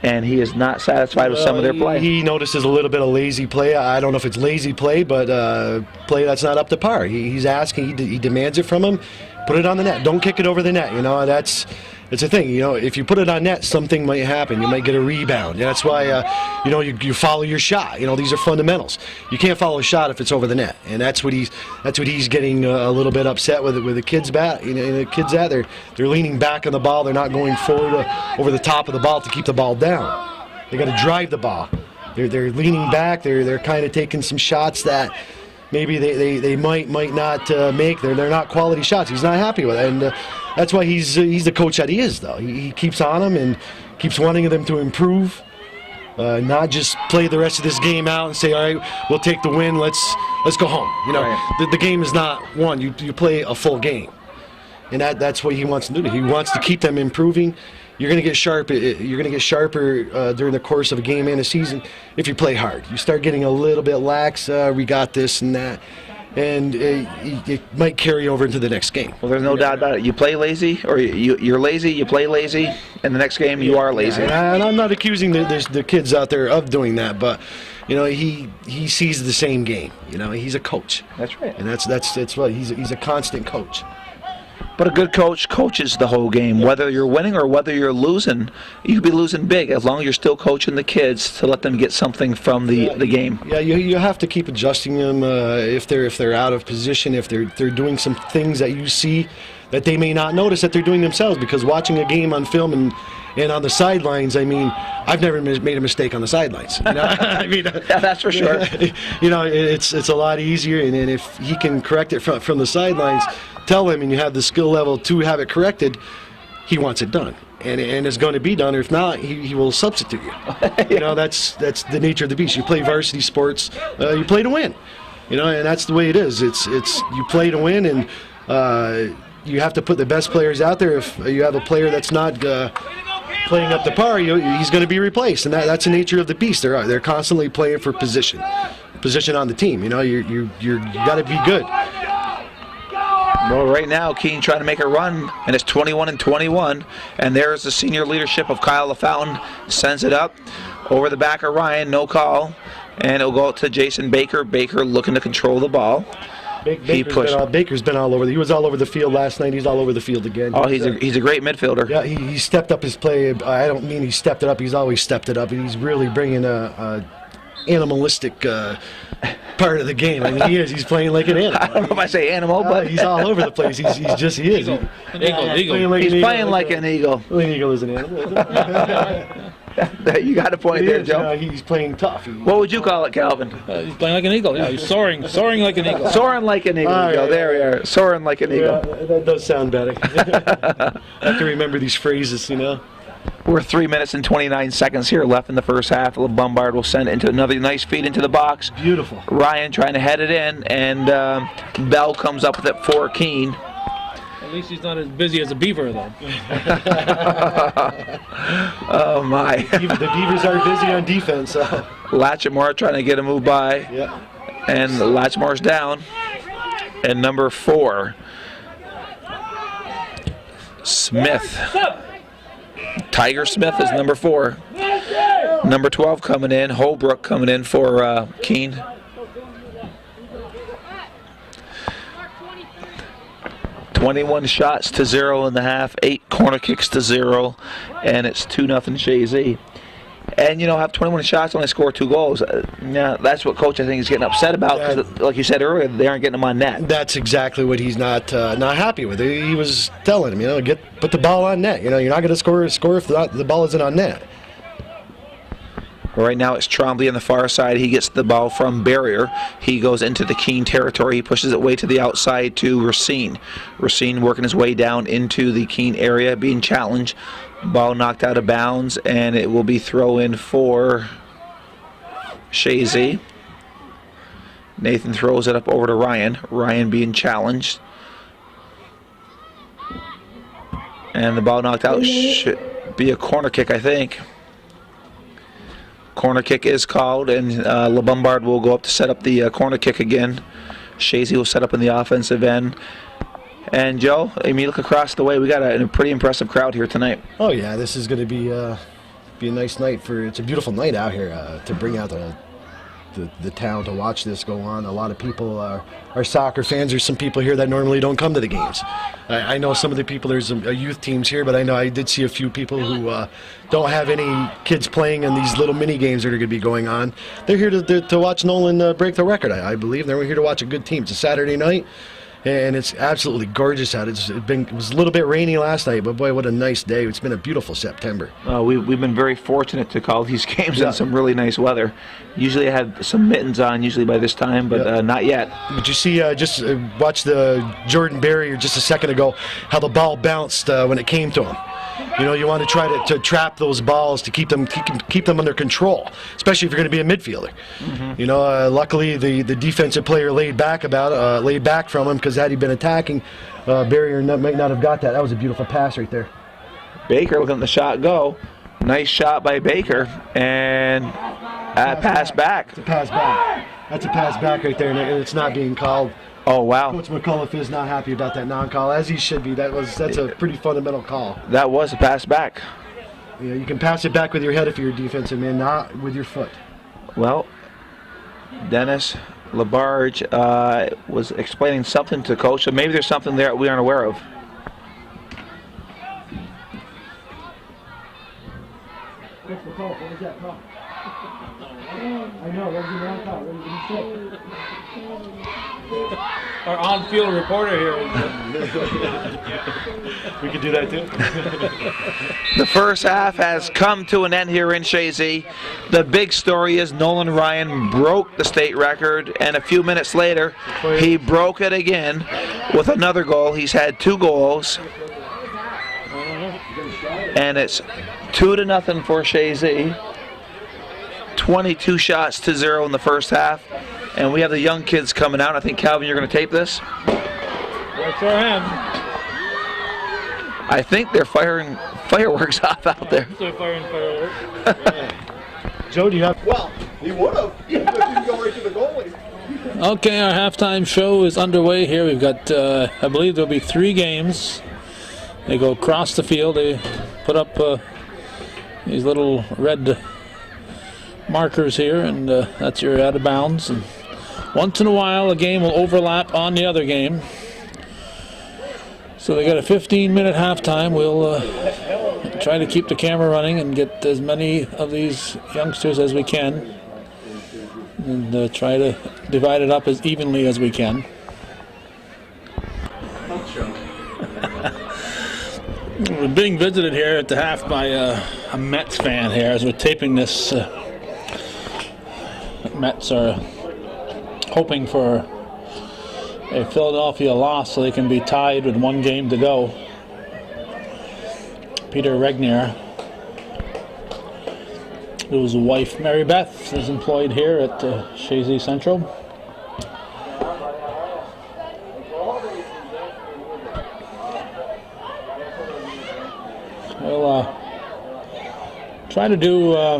and he is not satisfied with some of their play. He notices a little bit of lazy play. I don't know if it's lazy play, but play that's not up to par. He's asking. He demands it from him. Put it on the net. Don't kick it over the net. It's a thing. If you put it on net, something might happen. You might get a rebound. That's why you follow your shot. These are fundamentals. You can't follow a shot if it's over the net, and that's what he's getting a little bit upset with the kids bat. The kids at they're leaning back on the ball. They're not going forward over the top of the ball to keep the ball down. They got to drive the ball. They're leaning back. They're kind of taking some shots that maybe they might not make. They're not quality shots. He's not happy with it, and that's why he's the coach that he is, though. He keeps on them and keeps wanting them to improve, not just play the rest of this game out and say, all right, we'll take the win. Let's go home. Right. The game is not won. You play a full game, and that's what he wants to do. He wants to keep them improving. You're going to get sharp. You're going to get sharper during the course of a game and a season if you play hard. You start getting a little bit lax. We got this and that, and it might carry over into the next game. Well, there's no doubt about it. You play lazy, or you're lazy. You play lazy, and the next game you are lazy. And I'm not accusing the kids out there of doing that, but he sees the same game. He's a coach. That's right. And that's what he's a constant coach. But a good coach coaches the whole game. Whether you're winning or whether you're losing, you could be losing big as long as you're still coaching the kids to let them get something from the game. Yeah, you have to keep adjusting them if they're out of position, if they're doing some things that you see that they may not notice that they're doing themselves. Because watching a game on film and on the sidelines, I've never made a mistake on the sidelines. Yeah, that's for sure. It's a lot easier, and if he can correct it from the sidelines, tell him, and you have the skill level to have it corrected, he wants it done, and it's going to be done. Or if not, he will substitute you. That's the nature of the beast. You play varsity sports, you play to win. And that's the way it is. It's you play to win, and you have to put the best players out there. If you have a player that's not playing up to par, he's going to be replaced, and that's the nature of the beast. They're constantly playing for position on the team. You got to be good. Well, right now, Keene trying to make a run, and it's 21-21. And there's the senior leadership of Kyle LaFountain. Sends it up over the back of Ryan, no call. And it'll go out to Jason Baker. Baker looking to control the ball. Baker's been all over. He was all over the field last night. He's all over the field again. Oh, he's a great midfielder. Yeah, he stepped up his play. I don't mean he stepped it up. He's always stepped it up. And he's really bringing a animalistic part of the game. I mean, he is. He's playing like an animal. I don't know if I say animal, but he's all over the place. He is. An eagle. He's playing like an eagle. Well, an eagle is an animal, isn't it? You got a point there, Joe. He's playing tough. What would you call it, Calvin? He's playing like an eagle. Yeah, he's soaring like an eagle. Soaring like an eagle. All Joe. right. There we are. Soaring like an eagle. That does sound better. I have to remember these phrases, We're 3 minutes and 29 seconds here left in the first half. Lombard will send it into another nice feed into the box. Beautiful. Ryan trying to head it in, and Bell comes up with it for Keene. At least he's not as busy as a beaver, though. Oh, my. The Beavers are busy on defense. So. Latchmore trying to get a move by. Yeah. And Latchmore's down. And number 4, Smith. Tiger Smith is number 4. Number 12 coming in. Holbrook coming in for Keene. "21 shots to 0 in the half, 8 corner kicks to 0, and it's 2-0 Chazy. And have 21 shots, only score 2 goals. Yeah, that's what coach I think is getting upset about because, like you said earlier, they aren't getting them on net. That's exactly what he's not happy with. He was telling him, put the ball on net. You're not going to score if the ball isn't on net. Right now it's Trombley on the far side. He gets the ball from Barrier. He goes into the Keene territory. He pushes it way to the outside to Racine. Racine working his way down into the Keene area, being challenged. Ball knocked out of bounds, and it will be throw-in for Chazy. Nathan throws it up over to Ryan. Ryan being challenged. And the ball knocked out should be a corner kick, I think. Corner kick is called, and LeBombard will go up to set up the corner kick again. Chazy will set up in the offensive end. And Joe, I mean, look across the way. We got a pretty impressive crowd here tonight. Oh yeah, this is going to be a nice night it's a beautiful night out here to bring out the town to watch this go on. A lot of people are soccer fans. There's some people here that normally don't come to the games. I know some of the people, there's some youth teams here, but I know I did see a few people who don't have any kids playing in these little mini games that are going to be going on. They're here to watch Nolan break the record, I believe. They're here to watch a good team. It's a Saturday night. And it's absolutely gorgeous out. It was a little bit rainy last night, but boy, what a nice day. It's been a beautiful September. We've been very fortunate to call these games in some really nice weather. Usually I have some mittens on usually by this time, but not yet. But you see, watch the Jordan Barrier just a second ago, how the ball bounced when it came to him. You want to try to trap those balls to keep them under control, especially if you're going to be a midfielder. Mm-hmm. Luckily the defensive player laid back from him because had he been attacking, Barrier might not have got that. That was a beautiful pass right there. Baker looking at the shot go. Nice shot by Baker, and pass back. It's a pass back. That's a pass back right there, and it's not being called. Oh, wow. Coach McCullough is not happy about that non-call, as he should be. That's a pretty fundamental call. That was a pass back. You can pass it back with your head if you're a defensive man, not with your foot. Well, Dennis Labarge was explaining something to Coach, so maybe there's something there we aren't aware of. Coach McCullough, what was that call? I know, what was the wrong call? What did he say? Our on-field reporter here. We could do that too. The first half has come to an end here in Chazy. The big story is Nolan Ryan broke the state record, and a few minutes later, he broke it again with another goal. He's had 2 goals, and it's 2-0 for Chazy. 22 shots to 0 in the first half. And we have the young kids coming out. I think, Calvin, you're going to tape this? I sure am. I think they're firing fireworks off out there. They're firing fireworks. Joe, do you have? Well, he would have. He didn't go right to the goalie. Okay, our halftime show is underway here. We've got, I believe there'll be 3 games. They go across the field. They put up these little red markers here, and that's your out of bounds. And once in a while, a game will overlap on the other game. So they got a 15-minute halftime. We'll try to keep the camera running and get as many of these youngsters as we can, and try to divide it up as evenly as we can. We're being visited here at the half by a Mets fan here as we're taping this. Mets are hoping for a Philadelphia loss so they can be tied with 1 game to go. Peter Regnier, whose wife Mary Beth is employed here at Chazy Central. We'll try to do, I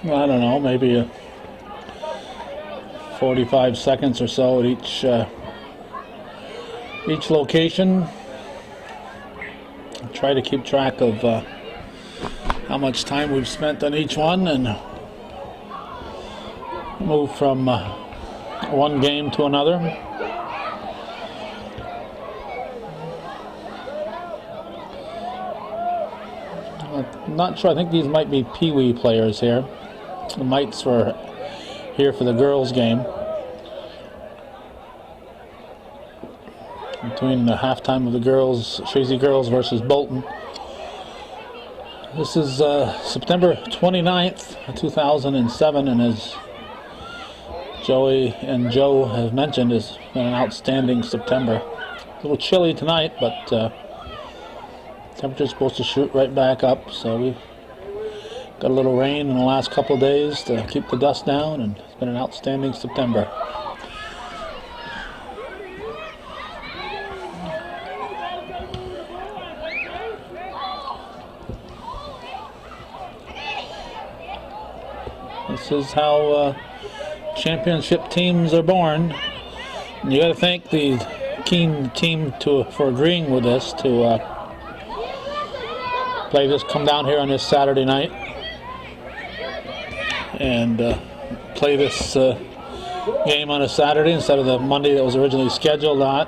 don't know, maybe 45 seconds or so at each location. Try to keep track of how much time we've spent on each one and move from one game to another. I'm not sure. I think these might be Pee Wee players here. The Mites were here for the girls' game. Between the halftime of the girls, Chazy girls versus Bolton. This is September 29th, 2007, and as Joey and Joe have mentioned, it's been an outstanding September. A little chilly tonight, but temperature's supposed to shoot right back up, so we've got a little rain in the last couple of days to keep the dust down, and it's been an outstanding September. This is how championship teams are born. And you got to thank the Keene team for agreeing with us to play this, come down here on this Saturday night and play this game on a Saturday instead of the Monday that was originally scheduled on.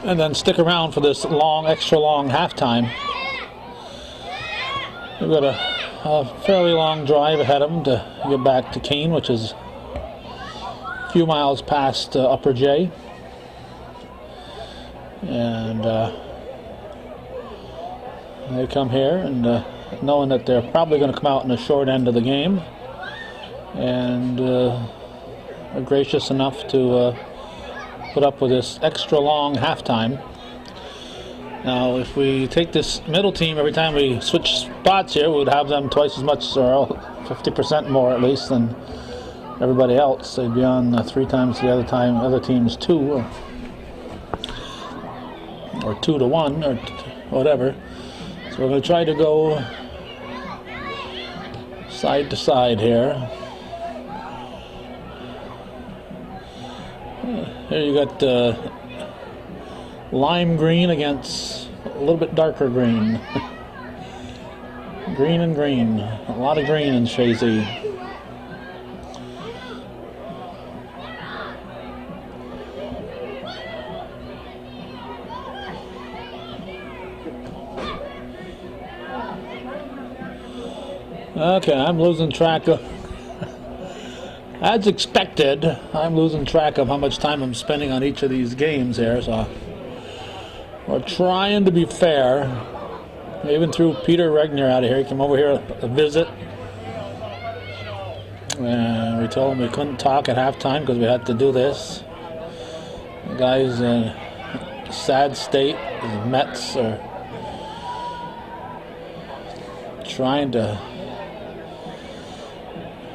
And then stick around for this extra long halftime. We've got a fairly long drive ahead of them to get back to Keene, which is a few miles past Upper J. And they come here and knowing that they're probably going to come out in the short end of the game, and are gracious enough to put up with this extra long halftime. Now, if we take this middle team, every time we switch spots here, we would have them twice as much, or 50% more at least, than everybody else. They'd be on 3 times the other team's 2, or 2 to 1, or whatever. So we're going to try to go side to side here. Here you got lime green against a little bit darker green. Green and green. A lot of green in Chazy. Okay, I'm losing track of, as expected, I'm losing track of how much time I'm spending on each of these games here, so we're trying to be fair. I even threw Peter Regnier out of here. He came over here to visit. And we told him we couldn't talk at halftime because we had to do this. The guy's in a sad state. The Mets are trying to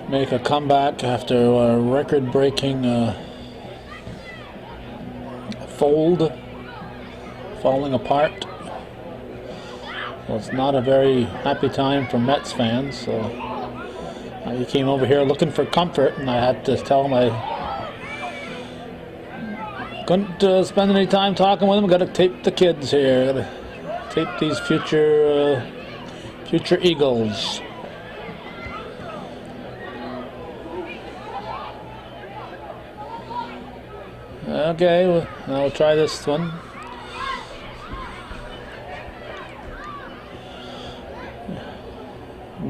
make a comeback after a record-breaking falling apart. Well, it's not a very happy time for Mets fans, so he came over here looking for comfort, and I had to tell him I couldn't spend any time talking with him. Got to tape the kids here. Got to tape these future Eagles. Okay, well, I'll try this one.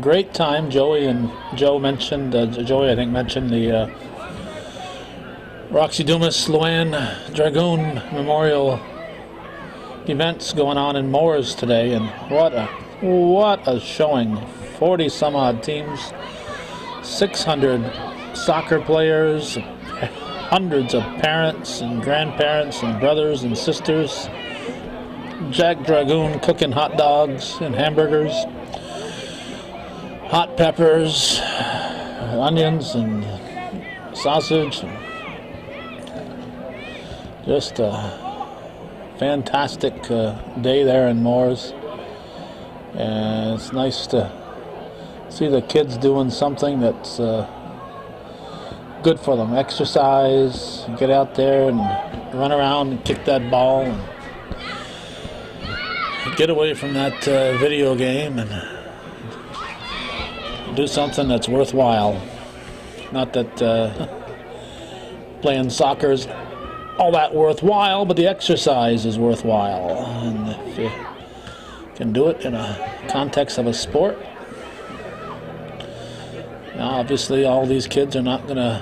Great time. Joey mentioned, I think mentioned the Roxy Dumas Luann Dragoon Memorial events going on in Moores today, and what a showing. 40 some odd teams, 600 soccer players, hundreds of parents and grandparents and brothers and sisters. Jack Dragoon cooking hot dogs and hamburgers, hot peppers, onions and sausage. Just a fantastic day there in Moores, and it's nice to see the kids doing something that's good for them. Exercise, get out there and run around and kick that ball and get away from that video game and do something that's worthwhile. Not that playing soccer is all that worthwhile, but the exercise is worthwhile. And if you can do it in a context of a sport, now obviously all these kids are not going to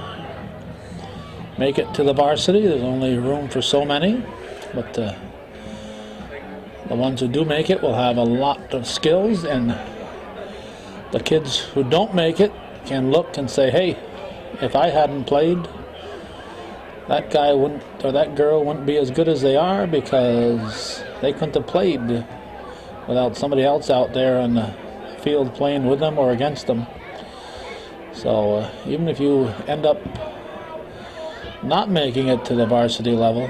make it to the varsity. There's only room for so many, but the ones who do make it will have a lot of skills, and the kids who don't make it can look and say, hey, if I hadn't played, that guy wouldn't, or that girl wouldn't be as good as they are, because they couldn't have played without somebody else out there on the field playing with them or against them. So even if you end up not making it to the varsity level,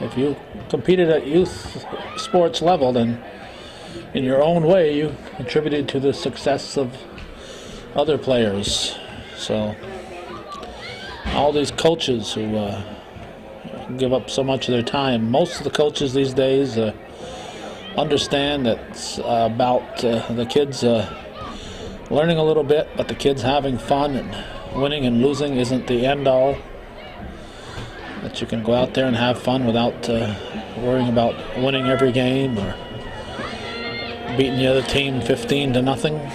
if you competed at youth sports level, then in your own way you contributed to the success of other players. So all these coaches who give up so much of their time, most of the coaches these days understand that it's about the kids learning a little bit, but the kids having fun, and winning and losing isn't the end all. That you can go out there and have fun without worrying about winning every game or beating the other team 15-0.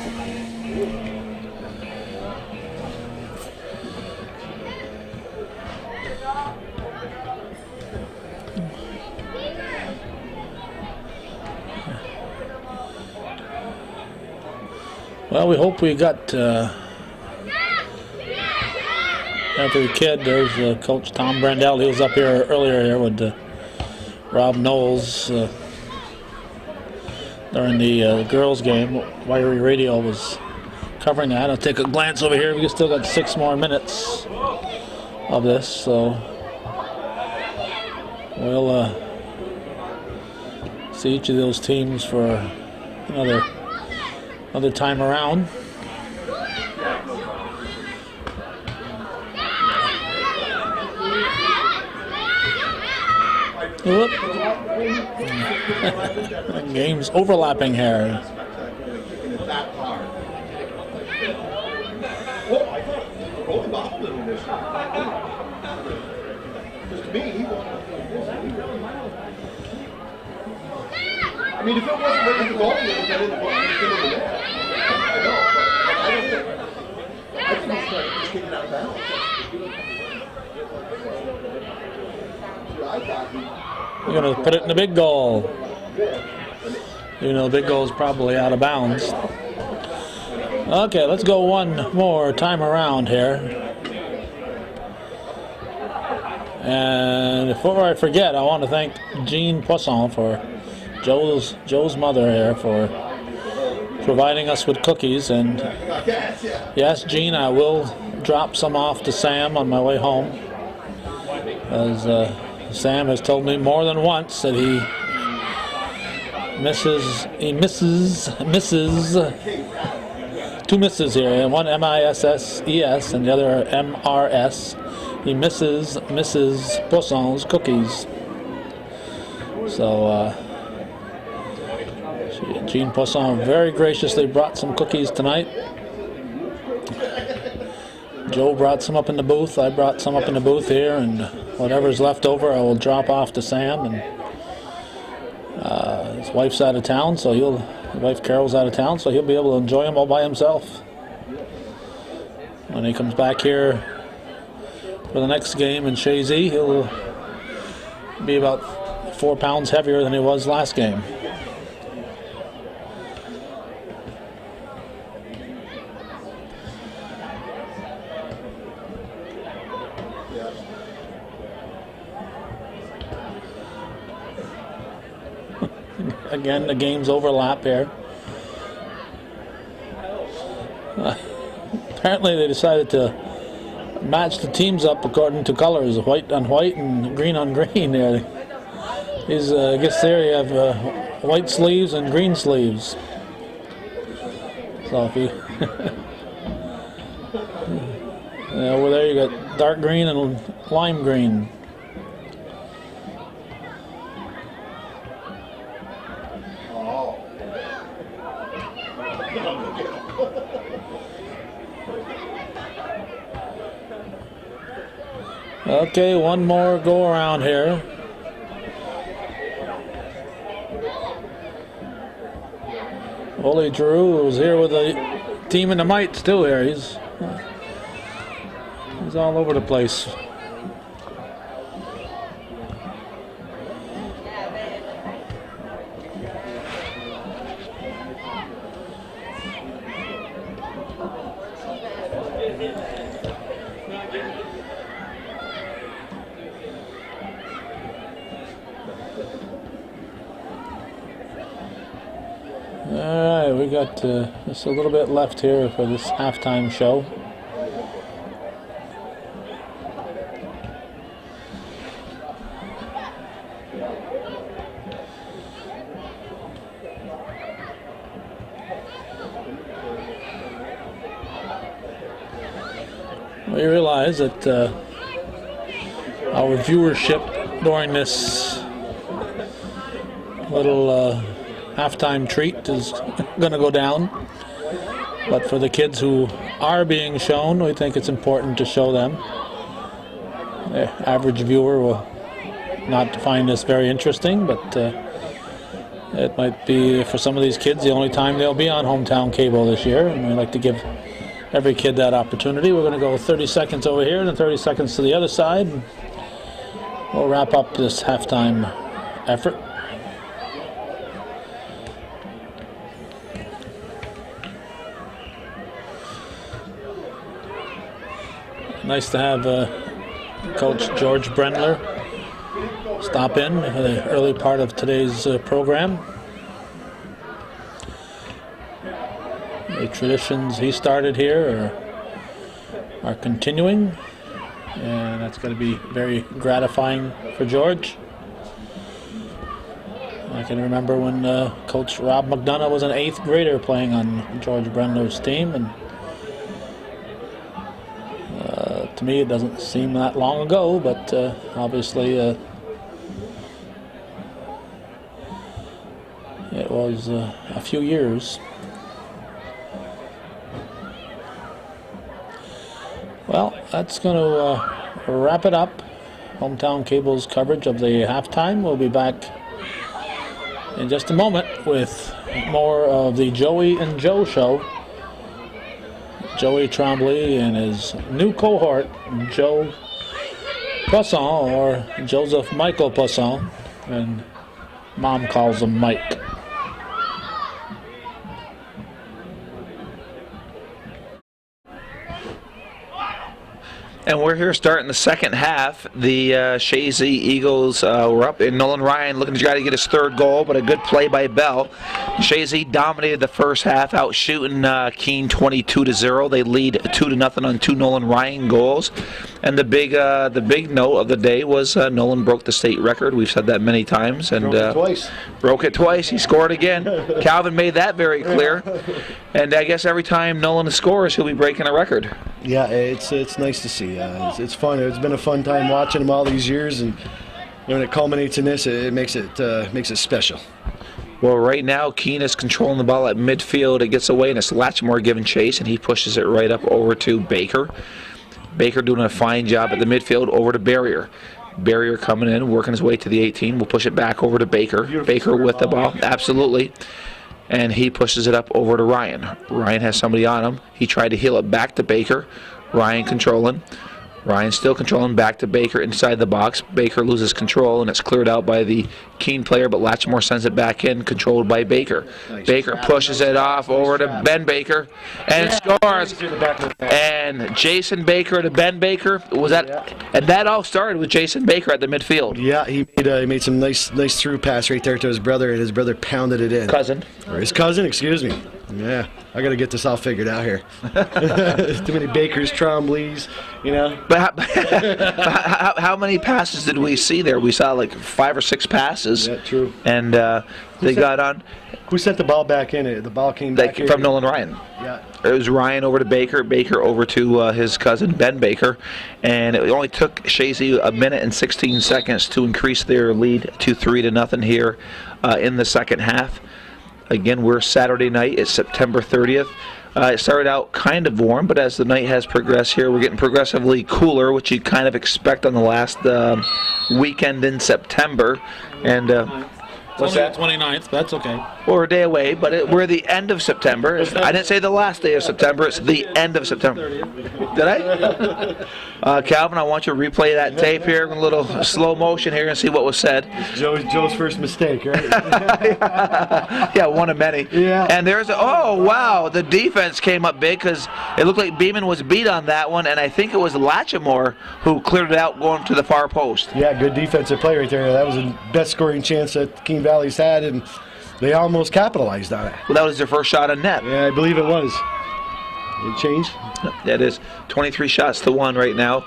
Well, we hope we got every kid. There's Coach Tom Brandell. He was up here earlier here with Rob Knowles during the girls' game. Wiry Radio was covering that. I'll take a glance over here. We still got 6 more minutes of this, so we'll see each of those teams for another time around. Whoop. Game's overlapping here. I mean, if it wasn't ready to go, it would have been in the ball. I know, but I think he's trying to just kick it out of bounds. You're going to put it in the big goal. You know, the big goal is probably out of bounds. Okay, let's go one more time around here. And before I forget, I want to thank Jean Poisson for Joe's mother here for providing us with cookies. And yes, Jean, I will drop some off to Sam on my way home, as Sam has told me more than once that he He misses. Two misses here. One MISSES and the other MRS. He misses Mrs. Poisson's cookies. So Jean Poisson very graciously brought some cookies tonight. Joe brought some up in the booth. I brought some up in the booth here, and whatever's left over I will drop off to Sam. And his wife's out of town, so his wife Carol's out of town, so he'll be able to enjoy them all by himself. When he comes back here for the next game in Chazy, he'll be about 4 pounds heavier than he was last game. Again, the games overlap here. Apparently they decided to match the teams up according to colors, white on white and green on green there. I guess there you have white sleeves and green sleeves. So if you over there you got dark green and lime green. Okay, one more go around here. Ole Drew was here with the team in the mites too here. He's all over the place. Alright, we got just a little bit left here for this halftime show. We realize that our viewership during this little halftime treat is going to go down, but for the kids who are being shown, we think it's important to show them. The average viewer will not find this very interesting, but it might be for some of these kids the only time they'll be on hometown cable this year, and we like to give every kid that opportunity. We're going to go 30 seconds over here and then 30 seconds to the other side, and we'll wrap up this halftime effort. Nice to have Coach George Brendler stop in for the early part of today's program. The traditions he started here are continuing, and that's going to be very gratifying for George. I can remember when Coach Rob McDonough was an 8th grader playing on George Brendler's team, and to me, it doesn't seem that long ago, but obviously it was a few years. Well, that's going to wrap it up. Hometown Cable's coverage of the halftime. We'll be back in just a moment with more of the Joey and Joe show. Joey Tremblay and his new cohort, Joe Poisson, or Joseph Michael Poisson, and Mom calls him Mike. And we're here starting the second half. The Chazy Eagles were up, and Nolan Ryan looking to try to get his 3rd goal, but a good play by Bell Chazy dominated the first half, out shooting Keene 22-0. They lead 2-0 on 2 Nolan Ryan goals. And the big note of the day was Nolan broke the state record. We've said that many times, and Broke it twice. Broke it twice. He scored again. Calvin made that very clear. And I guess every time Nolan scores, he'll be breaking a record. Yeah, it's nice to see. It's fun. It's been a fun time watching him all these years, and when it culminates in this, it makes it special. Well, right now, Keene is controlling the ball at midfield. It gets away, and it's Latchmore giving chase, and he pushes it right up over to Baker. Baker doing a fine job at the midfield, over to Barrier. Barrier coming in, working his way to the 18. We'll push it back over to Baker. Baker with the ball, absolutely. And he pushes it up over to Ryan. Ryan has somebody on him. He tried to heel it back to Baker. Ryan controlling. Ryan still controlling, back to Baker inside the box. Baker loses control, and it's cleared out by the Keene player, but Latchmore sends it back in, controlled by Baker. Nice. Baker pushes it off over to Ben Baker and scores. And Jason Baker to Ben Baker. And that all started with Jason Baker at the midfield. Yeah, he made some nice through pass right there to his brother, and his brother pounded it in. Or his cousin, excuse me. Yeah, I got to get this all figured out here. Too many Bakers, Trombleys, you know. But how many passes did we see there? We saw like 5 or 6 passes. Yeah, true. And they got on. Who sent the ball back in? The ball came back here. From Nolan Ryan. Yeah. It was Ryan over to Baker, Baker over to his cousin Ben Baker, and it only took Chazy a minute and 16 seconds to increase their lead to 3-0 here in the second half. Again, we're Saturday night. It's September 30th. It started out kind of warm, but as the night has progressed here, we're getting progressively cooler, which you kind of expect on the last weekend in September. And What's that? 29th. That's okay. Well, we're a day away, but we're the end of September. I didn't say the last day of September. It's the end of September. Did I? Calvin, I want you to replay that tape here in a little slow motion here and see what was said. Joe's first mistake, right? Yeah, one of many. Yeah. And there's oh, wow, the defense came up big because it looked like Beeman was beat on that one, and I think it was Latchmore who cleared it out going to the far post. Yeah, good defensive play right there. That was the best scoring chance that Keene Valley's had, and they almost capitalized on it. Well, that was their first shot on net. Yeah, I believe it was. It changed? That is 23 shots to 1 right now.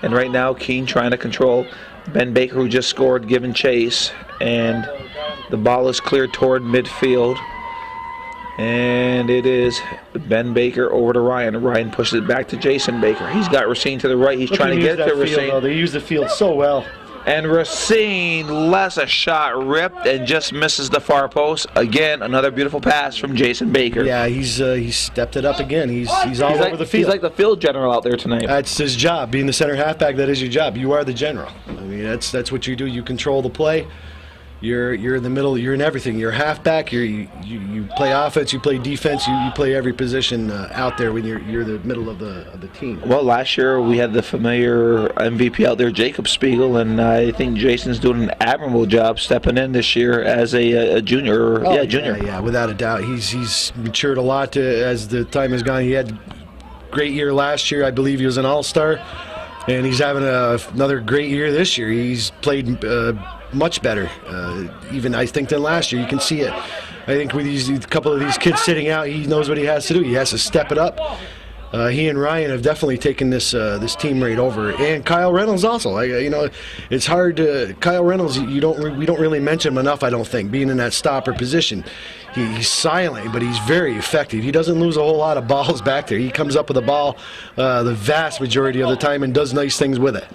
And right now, Keene trying to control Ben Baker, who just scored, giving chase. And the ball is cleared toward midfield. And it is Ben Baker over to Ryan. Ryan pushes it back to Jason Baker. He's got Racine to the right. He's trying to get it to Racine. They use the field so well. And Racine lets a shot ripped and just misses the far post. Again, another beautiful pass from Jason Baker. Yeah, he's stepped it up again. He's all over the field. He's like the field general out there tonight. That's his job. Being the center halfback, that is your job. You are the general. I mean, that's what you do. You control the play. You're in the middle. You're in everything. You're halfback. You play offense. You play defense. You play every position out there when you're the middle of the team. Well, last year we had the familiar MVP out there, Jacob Spiegel, and I think Jason's doing an admirable job stepping in this year as a junior. Junior. Yeah, without a doubt. He's matured a lot as the time has gone. He had a great year last year. I believe he was an all-star, and he's having another great year this year. He's played much better, even I think, than last year. You can see it. I think with a couple of these kids sitting out, he knows what he has to do. He has to step it up. He and Ryan have definitely taken this team right over, and Kyle Reynolds also. It's hard to Kyle Reynolds. We don't really mention him enough. I don't think, being in that stopper position. He's silent, but he's very effective. He doesn't lose a whole lot of balls back there. He comes up with the ball the vast majority of the time and does nice things with it.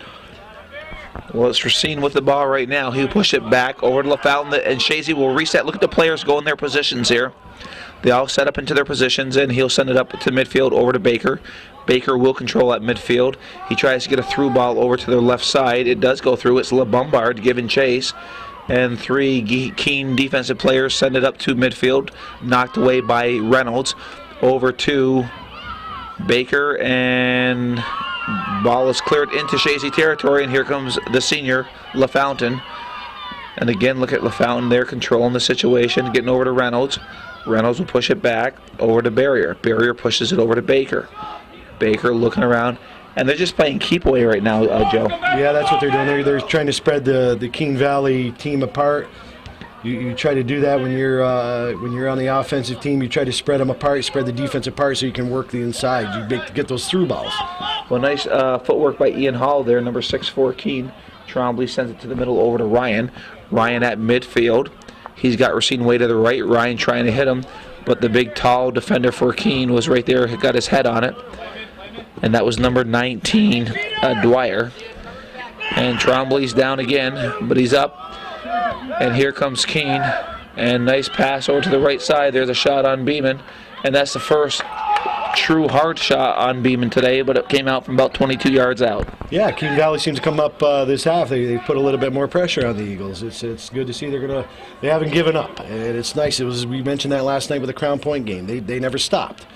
Well, it's Racine with the ball right now. He'll push it back over to LaFountain, and Chazy will reset. Look at the players go in their positions here. They all set up into their positions, and he'll send it up to midfield over to Baker. Baker will control at midfield. He tries to get a through ball over to their left side. It does go through. It's LeBombard giving chase. And 3 Keene defensive players send it up to midfield, knocked away by Reynolds. Over to Baker, and ball is cleared into Chazy territory, and here comes the senior, LaFountain. And again, look at LaFountain there controlling the situation, getting over to Reynolds. Reynolds will push it back over to Barrier. Barrier pushes it over to Baker. Baker looking around, and they're just playing keep away right now, Joe. Yeah, that's what they're doing. They're trying to spread the Keene Valley team apart. You try to do that when you're on the offensive team. You try to spread them apart, spread the defense apart, so you can work the inside. You get those through balls. Well, nice footwork by Ian Hall there, number 6'4", Keene. Trombley sends it to the middle over to Ryan. Ryan at midfield. He's got Racine way to the right. Ryan trying to hit him, but the big, tall defender for Keene was right there. He got his head on it, and that was number 19, Dwyer. And Trombley's down again, but he's up. And here comes Keene, and nice pass over to the right side. There's a shot on Beeman, and that's the first true hard shot on Beeman today, but it came out from about 22 yards out. Yeah, Keene Valley seems to come up this half. They put a little bit more pressure on the Eagles. It's good to see they haven't given up, and it's nice. We mentioned that last night with the Crown Point game. They never stopped.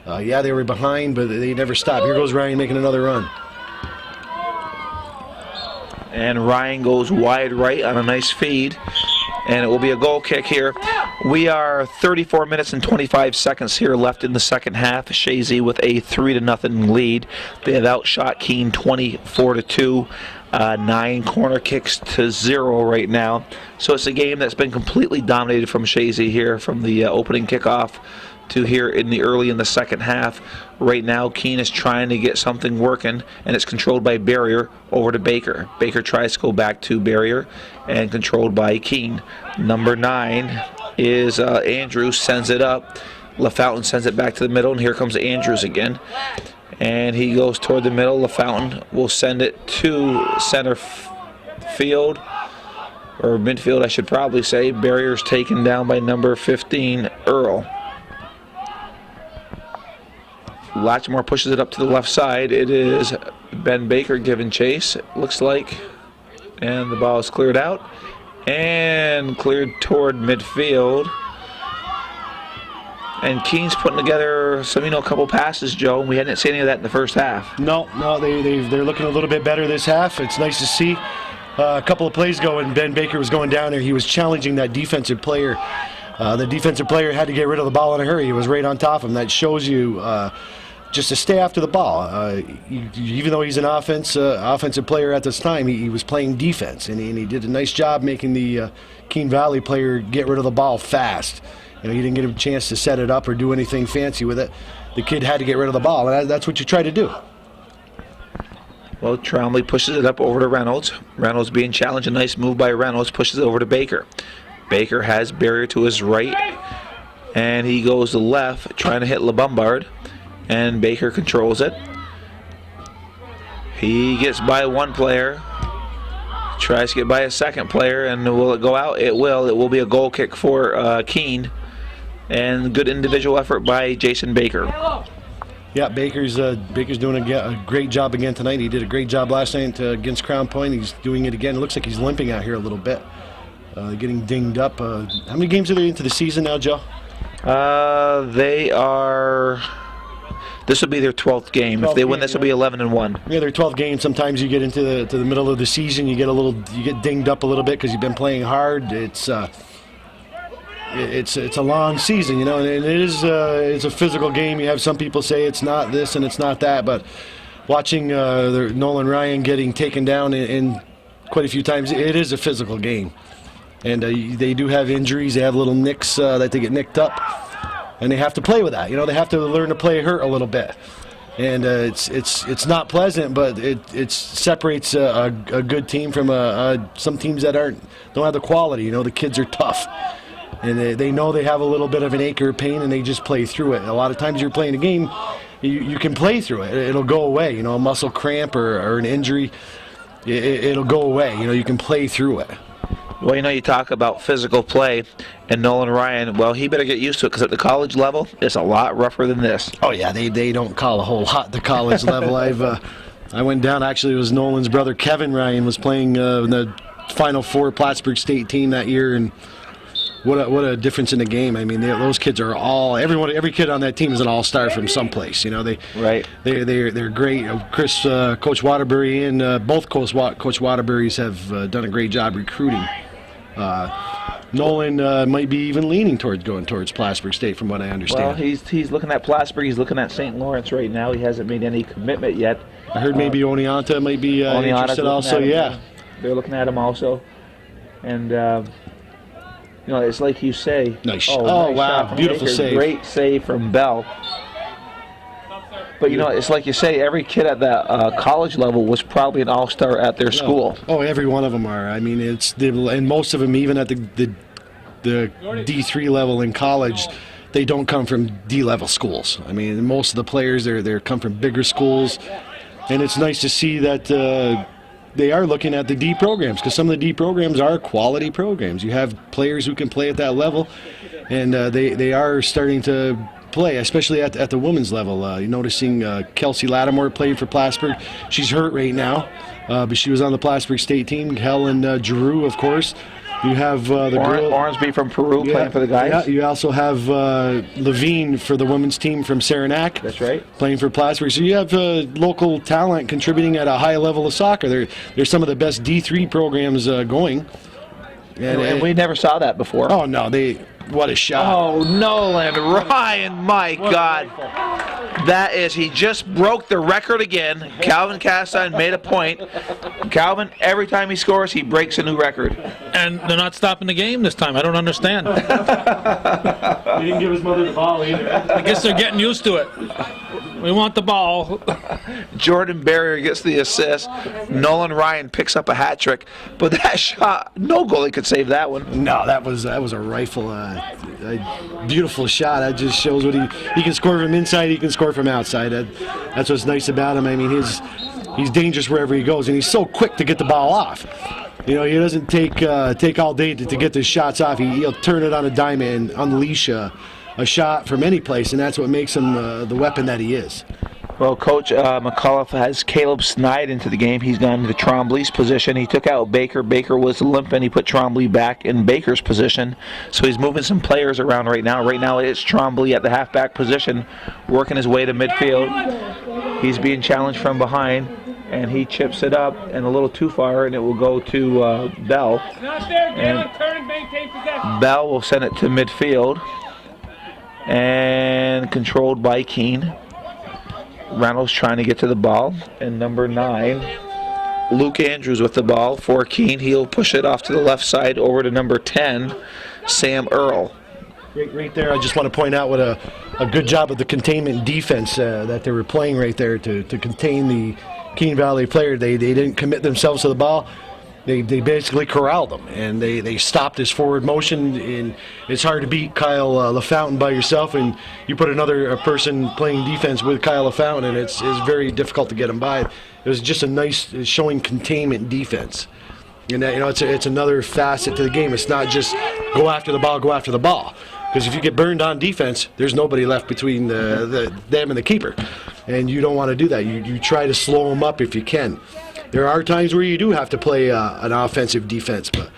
Yeah, they were behind, but they never stopped. Here goes Ryan making another run. And Ryan goes wide right on a nice feed, and it will be a goal kick here. We are 34 minutes and 25 seconds here left in the second half. Chazy with a 3-0 lead. They have outshot Keene 24-2. 9 corner kicks to 0 right now. So it's a game that's been completely dominated from Chazy here from the opening kickoff to here early in the second half. Right now, Keene is trying to get something working, and it's controlled by Barrier over to Baker. Baker tries to go back to Barrier, and controlled by Keene. Number 9 is Andrews, sends it up. LaFountain sends it back to the middle, and here comes Andrews again. And he goes toward the middle. LaFountain will send it to center field, or midfield, I should probably say. Barrier's taken down by number 15, Earl. Latchmore pushes it up to the left side. It is Ben Baker giving chase, it looks like. And the ball is cleared out and cleared toward midfield. And Keene's putting together a couple passes, Joe. We hadn't seen any of that in the first half. No, they're looking a little bit better this half. It's nice to see. A couple of plays ago when Ben Baker was going down there, he was challenging that defensive player. The defensive player had to get rid of the ball in a hurry. He was right on top of him. That shows you just to stay after the ball. Even though he's an offensive player at this time, he was playing defense, and he did a nice job making the Keene Valley player get rid of the ball fast. He didn't get a chance to set it up or do anything fancy with it. The kid had to get rid of the ball, and that's what you try to do. Well, Trombley pushes it up over to Reynolds. Reynolds being challenged. A nice move by Reynolds. Pushes it over to Baker. Baker has Barrier to his right, and he goes to left, trying to hit LeBombard, and Baker controls it. He gets by one player, tries to get by a second player, and will it go out? It will. It will be a goal kick for Keene, and good individual effort by Jason Baker. Yeah, Baker's doing a great job again tonight. He did a great job last night against Crown Point. He's doing it again. It looks like he's limping out here a little bit. Getting dinged up. How many games are they into the season now, Joe? They are. This will be their 12th game. If they win, this will be 11-1. Yeah, their 12th game. Sometimes you get into the middle of the season, you get dinged up a little bit because you've been playing hard. It's a long season, and it is it's a physical game. You have some people say it's not this and it's not that, but watching Nolan Ryan getting taken down in quite a few times, it is a physical game. And they do have injuries. They have little nicks that they get nicked up, and they have to play with that. They have to learn to play hurt a little bit, and it's not pleasant, but it separates a good team from some teams that don't have the quality. The kids are tough, and they know they have a little bit of an ache or pain, and they just play through it. A lot of times you're playing a game, you can play through it. It'll go away. A muscle cramp or an injury, it'll go away. You can play through it. Well, you talk about physical play, and Nolan Ryan, well, he better get used to it, because at the college level, it's a lot rougher than this. Oh, yeah, they don't call a whole lot at the college level. I went down, actually, it was Nolan's brother, Kevin Ryan, was playing in the Final Four Plattsburgh State team that year, and what a difference in the game. I mean, those kids are every kid on that team is an all-star from someplace. Right. They're great. Coach Waterbury and both Coach Waterburys have done a great job recruiting. Nolan might be even leaning going towards Plattsburgh State, from what I understand. Well, he's looking at Plattsburgh. He's looking at St. Lawrence right now. He hasn't made any commitment yet. I heard maybe Oneonta might be interested also. Yeah, they're looking at him also, and You know, it's like you say. Nice. Oh, Oh, nice wow. shot from Beautiful Baker. save. Great save from Bell. But you know, it's like you say, every kid at that college level was probably an all-star at their school. Oh, every one of them are. I mean, and most of them, even at the D3 level in college, they don't come from D-level schools. I mean, most of the players, they come from bigger schools, and it's nice to see that they are looking at the D programs, because some of the D programs are quality programs. You have players who can play at that level, and they are starting to play, especially at the women's level. You're noticing Kelsey Lattimore played for Plattsburgh. She's hurt right now, but she was on the Plattsburgh state team. Helen Giroux, of course. You have the girl Ormsby from Peru playing for the guys. Yeah, you also have Levine for the women's team from Saranac. That's right. Playing for Plattsburgh. So you have local talent contributing at a high level of soccer. They're some of the best D3 programs going. And we never saw that before. Oh, no. What a shot. Oh, Nolan Ryan, my God. That is, he just broke the record again. Calvin Castine made a point. Calvin, every time he scores, he breaks a new record. And they're not stopping the game this time. I don't understand. He didn't give his mother the ball either. I guess they're getting used to it. We want the ball. Jordan Barrier gets the assist. Nolan Ryan picks up a hat trick. But that shot, no goalie could save that one. No, that was a rifle. A beautiful shot. That just shows what he can score from inside. He can score from outside. That's what's nice about him. I mean, he's dangerous wherever he goes, and he's so quick to get the ball off. You know, he doesn't take all day to get the shots off. He'll turn it on a dime and unleash a shot from any place, and that's what makes him the weapon that he is. Well, Coach McAuliffe has Caleb Snide into the game. He's gone to Trombley's position. He took out Baker. Baker was limping. He put Trombley back in Baker's position. So he's moving some players around right now. Right now it's Trombley at the halfback position, working his way to midfield. He's being challenged from behind, and he chips it up and a little too far, and it will go to Bell. Not there, Galen. Turn and maintain possession. Bell will send it to midfield, and controlled by Keene. Reynolds trying to get to the ball, and number 9, Luke Andrews with the ball for Keene. He'll push it off to the left side over to number 10, Sam Earl. Right there, I just want to point out what a good job of the containment defense that they were playing right there to contain the Keene Valley player. They didn't commit themselves to the ball. They basically corralled him, and they stopped his forward motion. And it's hard to beat Kyle LaFountain by yourself, and you put another person playing defense with Kyle LaFountain, and it's very difficult to get him by. It was just a nice showing containment defense. And that, you know, it's another facet to the game. It's not just go after the ball. Because if you get burned on defense, there's nobody left between them and the keeper, and you don't want to do that. You try to slow them up if you can. There are times where you do have to play an offensive defense, but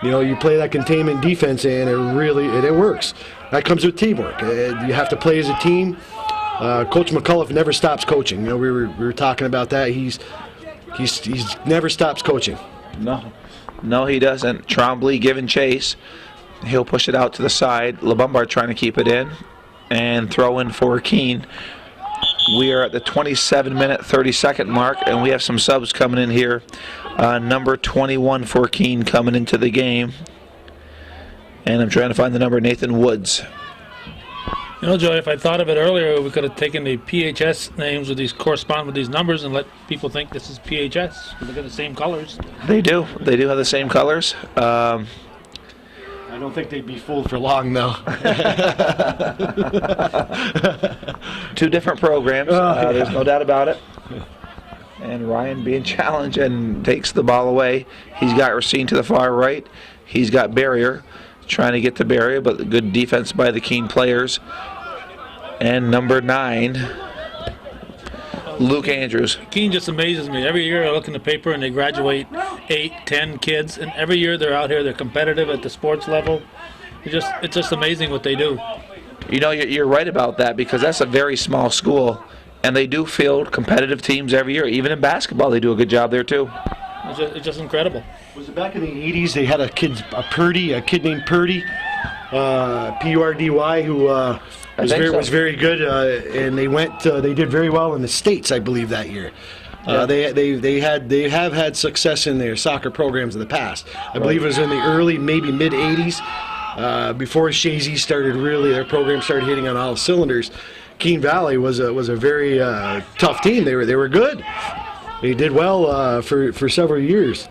you know, you play that containment defense, and it works. That comes with teamwork. You have to play as a team. Coach McAuliffe never stops coaching. You know, we were talking about that. He's never stops coaching. No, he doesn't. Trombley giving chase. He'll push it out to the side. LeBombard trying to keep it in and throw in for Keene. We are at the 27-minute, 30-second mark, and we have some subs coming in here. Number 21 for Keene coming into the game. And I'm trying to find the number, Nathan Woods. You know, Joey, if I thought of it earlier, we could have taken the PHS names with these correspond with these numbers and let people think this is PHS. They got the same colors. They do. They do have the same colors. I don't think they'd be fooled for long, though. Two different programs. There's no doubt about it. And Ryan being challenged and takes the ball away. He's got Racine to the far right. He's got Barrier trying to get to Barrier, but good defense by the Keene players. And number 9, Luke Andrews. Keene just amazes me. Every year I look in the paper and they graduate 8, 10 kids, and every year they're out here, they're competitive at the sports level. It's just amazing what they do. You know, you're right about that, because that's a very small school, and they do field competitive teams every year. Even in basketball, they do a good job there too. It's just incredible. Was it back in the 80s? They had a kid named Purdy, P-U-R-D-Y, who was very good, and they did very well in the States, I believe, that year. They have had success in their soccer programs in the past. I believe it was in the early, maybe mid 80s. before Chazy started their program started hitting on all cylinders, Keene Valley was a very tough team. They were good. They did well for several years.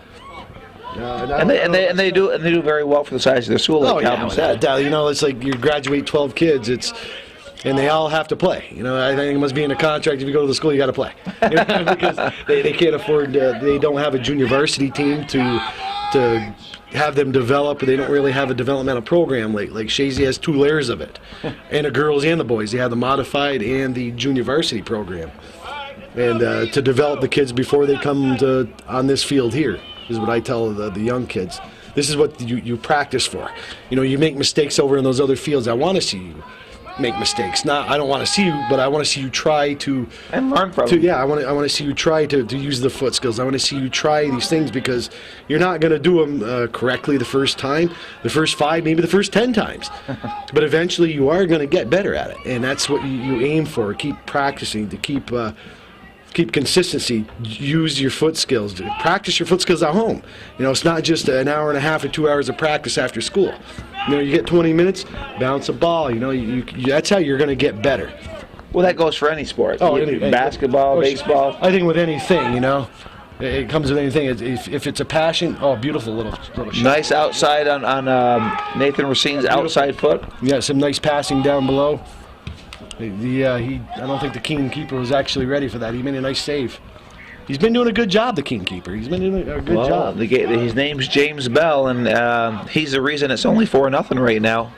And they do very well for the size of their school, like Calvin said. It's like you graduate 12 kids. And they all have to play. I think it must be in a contract. If you go to the school, you got to play, because they can't afford. They don't have a junior varsity team to have them develop. They don't really have a developmental program. Like Chazy has 2 layers of it, and the girls and the boys. They have the modified and the junior varsity program, and to develop the kids before they come on this field here is what I tell the young kids. This is what you practice for. You make mistakes over in those other fields. I want to see you make mistakes. I don't want to see you, but I want to see you try to and learn from them. Yeah, I want to see you try to use the foot skills. I want to see you try these things, because you're not going to do them correctly the first time, the first 5, maybe the first 10 times. But eventually you are going to get better at it, and that's what you aim for. Keep practicing, to keep consistency. Use your foot skills. Practice your foot skills at home. It's not just an hour and a half or 2 hours of practice after school. You get 20 minutes, bounce a ball. That's how you're going to get better. Well, that goes for any sport. Basketball, baseball. I think with anything, it comes with anything. If it's a passion, beautiful little shot. Nice outside on Nathan Racine's outside foot. Yeah, some nice passing down below. I don't think the Keene keeper was actually ready for that. He made a nice save. He's been doing a good job, the Keene keeper. He's been doing a good job. His name's James Bell, and he's the reason it's only 4-0 right now.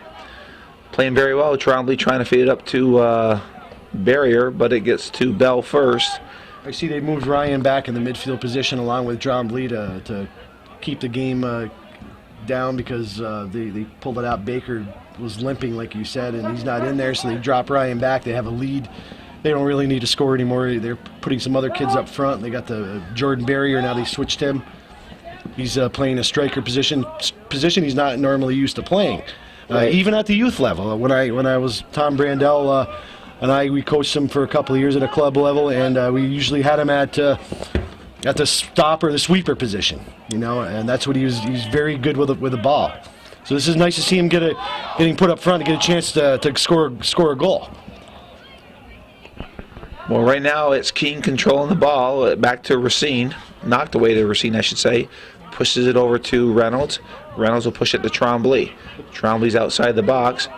Playing very well. Trombley trying to feed it up to Barrier, but it gets to Bell first. I see they moved Ryan back in the midfield position along with Trombley to keep the game down, because they pulled it out. Baker was limping, like you said, and he's not in there, so they drop Ryan back. They have a lead. They don't really need to score anymore. They're putting some other kids up front. They got the Jordan Barrier. Now they switched him. He's playing a striker position he's not normally used to playing. Right. Even at the youth level. When I was Tom Brandell and we coached him for a couple of years at a club level, and we usually had him at the stopper, the sweeper position. And that's what he's very good with the ball. So this is nice to see him getting put up front to get a chance to score a goal. Well, right now it's Keene controlling the ball. Back to Racine. Knocked away to Racine, I should say. Pushes it over to Reynolds. Reynolds will push it to Trombley. Trombley's outside the box.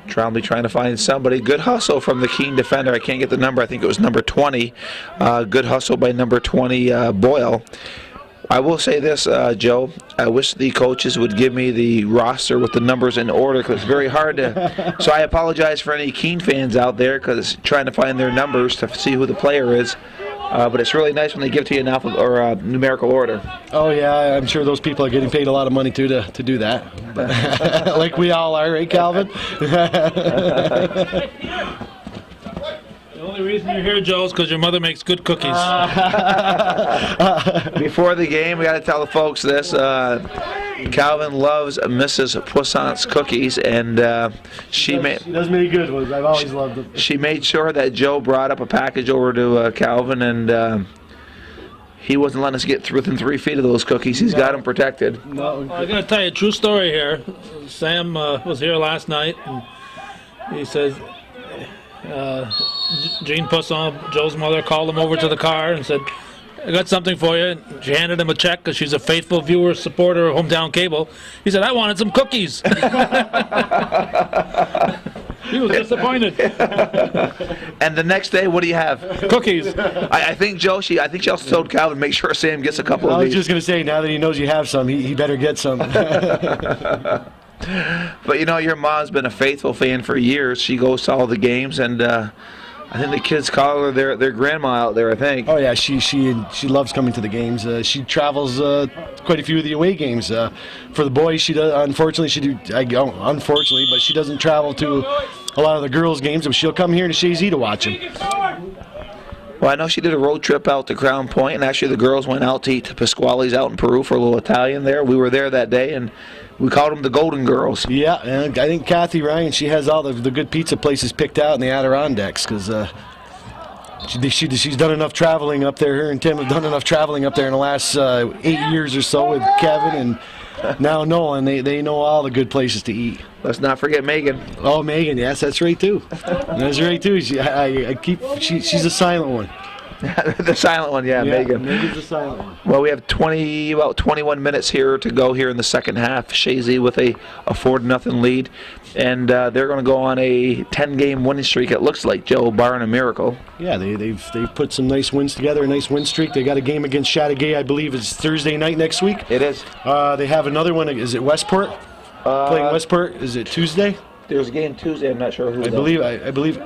Trombley trying to find somebody. Good hustle from the Keene defender. I can't get the number. I think it was number 20. Good hustle by number 20, Boyle. I will say this, Joe. I wish the coaches would give me the roster with the numbers in order, because it's very hard to. So I apologize for any Keene fans out there, because trying to find their numbers to see who the player is. But it's really nice when they give to you in numerical order. Oh yeah, I'm sure those people are getting paid a lot of money to do that. Like we all are, right, Calvin? The only reason you're here, Joe, is because your mother makes good cookies. Before the game, we got to tell the folks this. Calvin loves Mrs. Poissant's cookies, and she does make good ones. I've always loved them. She made sure that Joe brought up a package over to Calvin, and he wasn't letting us get within 3 feet of those cookies. He's got them protected. Well, I got to tell you a true story here. Sam was here last night, and he says Jean Poisson, Joe's mother, called him over to the car and said, I got something for you. She handed him a check because she's a faithful viewer, supporter of Hometown Cable. He said, I wanted some cookies. He was disappointed. And the next day, what do you have? Cookies. I think Joe, she also told Calvin, make sure Sam gets a couple of these. I was just going to say, now that he knows you have some, he better get some. But your mom's been a faithful fan for years. She goes to all the games, and I think the kids call her their grandma out there, I think. Oh yeah, she loves coming to the games. She travels quite a few of the away games. For the boys, she does. Unfortunately, but she doesn't travel to a lot of the girls' games. But she'll come here to Chazy to watch them. Well, I know she did a road trip out to Crown Point, and actually the girls went out to eat to Pasquale's out in Peru for a little Italian there. We were there that day, and we called them the Golden Girls. Yeah, and I think Kathy Ryan, she has all the good pizza places picked out in the Adirondacks, because she's done enough traveling up there. Her and Tim have done enough traveling up there in the last 8 years or so with Kevin, and now Nolan, they know all the good places to eat. Let's not forget Megan. Oh, Megan, yes, that's right too. That's right too. She's a silent one. The silent one, yeah, Megan. Megan's a silent one. Well, we have about 21 minutes here to go here in the second half. Chazy with a 4-0 lead, and they're going to go on a 10-game winning streak. It looks like, Joe, barring a miracle. Yeah, they've put some nice wins together, a nice win streak. They got a game against Chazy, I believe, it's Thursday night next week. It is. They have another one. Is it Westport? Playing Westport. Is it Tuesday? There's a game Tuesday. I'm not sure who. I believe.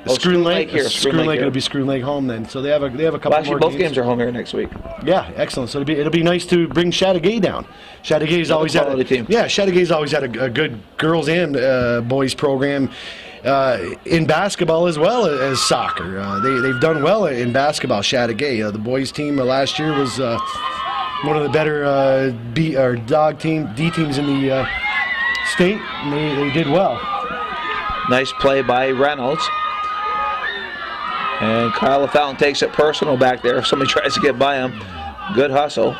Scroon Lake here. Scroon Lake. It'll be Scroon Lake home then. So they have a couple Well, actually, more both games are home here next week. Yeah, excellent. So it'll be nice to bring Chazy down. Chazy's always had quality team. Yeah, Chazy's always had a good girls and boys program in basketball as well as soccer. They've done well in basketball. Chazy, the boys team last year was one of the better D teams in the state. And they did well. Nice play by Reynolds. And Kyle Fountain takes it personal back there if somebody tries to get by him. Good hustle.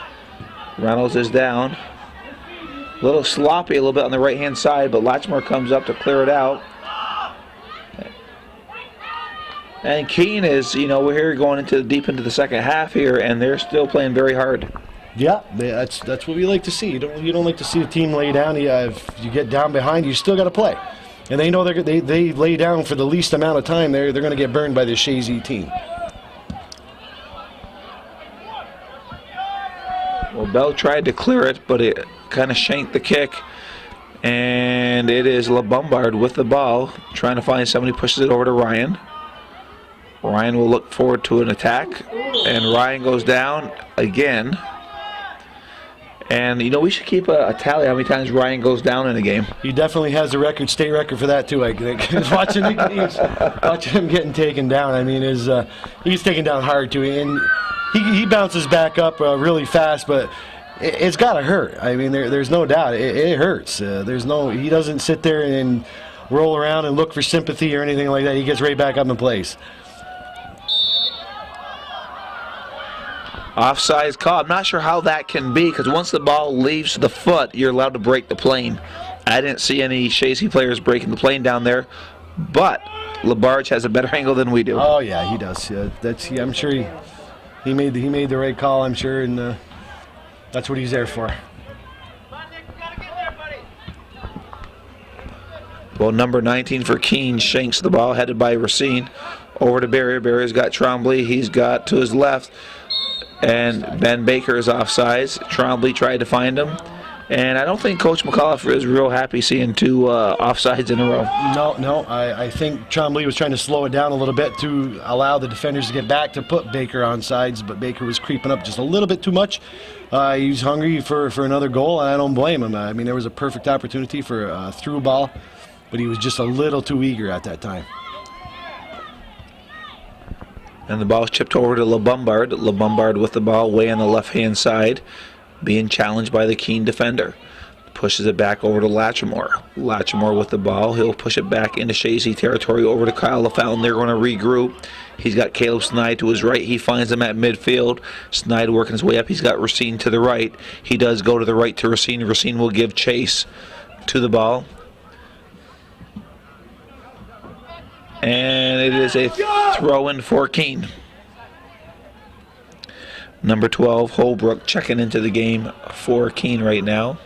Reynolds is down. A little sloppy a little bit on the right-hand side, but Latchmore comes up to clear it out. And Keene is, we're here going deep into the second half here, and they're still playing very hard. Yeah, that's what we like to see. You don't like to see a team lay down. If you get down behind, you still got to play. And they know they lay down for the least amount of time. They're going to get burned by the Chazy team. Well, Bell tried to clear it, but it kind of shanked the kick. And it is LeBombard with the ball, trying to find somebody, pushes it over to Ryan. Ryan will look forward to an attack. And Ryan goes down again. And, we should keep a tally how many times Ryan goes down in a game. He definitely has the state record for that, too, I think. watching him getting taken down, I mean, he's taken down hard, too. And he bounces back up really fast, but it's got to hurt. I mean, there's no doubt. It hurts. He doesn't sit there and roll around and look for sympathy or anything like that. He gets right back up and plays. Offside call. I'm not sure how that can be, because once the ball leaves the foot, you're allowed to break the plane. I didn't see any Chazy players breaking the plane down there, but LaBarge has a better angle than we do. Oh yeah, he does. I'm sure he made the right call. I'm sure, and that's what he's there for. Well, number 19 for Keene shanks the ball, headed by Racine. Over to Barrier. Barrier's got Trombley. He's got to his left. And Ben Baker is offsides. Trombley tried to find him. And I don't think Coach McAuliffe is real happy seeing two offsides in a row. No. I think Trombley was trying to slow it down a little bit to allow the defenders to get back to put Baker on sides, but Baker was creeping up just a little bit too much. He was hungry for another goal, and I don't blame him. I mean, there was a perfect opportunity for a through ball, but he was just a little too eager at that time. And the ball's chipped over to LeBombard. LeBombard with the ball way on the left-hand side, being challenged by the Keene defender. Pushes it back over to Latchmore. Latchmore with the ball. He'll push it back into Chazy territory over to Kyle LaFountain. They're going to regroup. He's got Caleb Snide to his right. He finds him at midfield. Snide working his way up. He's got Racine to the right. He does go to the right to Racine. Racine will give chase to the ball. And it is a throw-in for Keene. Number 12, Holbrook, checking into the game for Keene right now.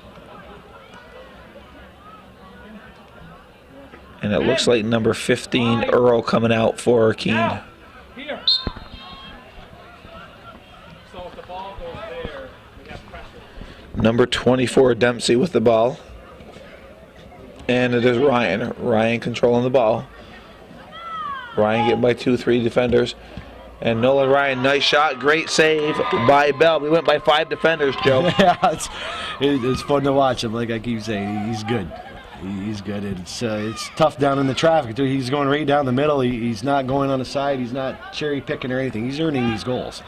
And it looks like number 15, Earl, coming out for Keene. Here. So if the ball goes there, we have pressure. Number 24, Dempsey with the ball. And it is Ryan. Ryan controlling the ball. Ryan getting by 2-3 defenders. And Nolan Ryan, nice shot, great save by Bell. We went by 5 defenders, Joe. Yeah, it's fun to watch him. Like I keep saying, he's good. He's good. It's tough down in the traffic, too. He's going right down the middle. He's not going on the side. He's not cherry picking or anything. He's earning these goals.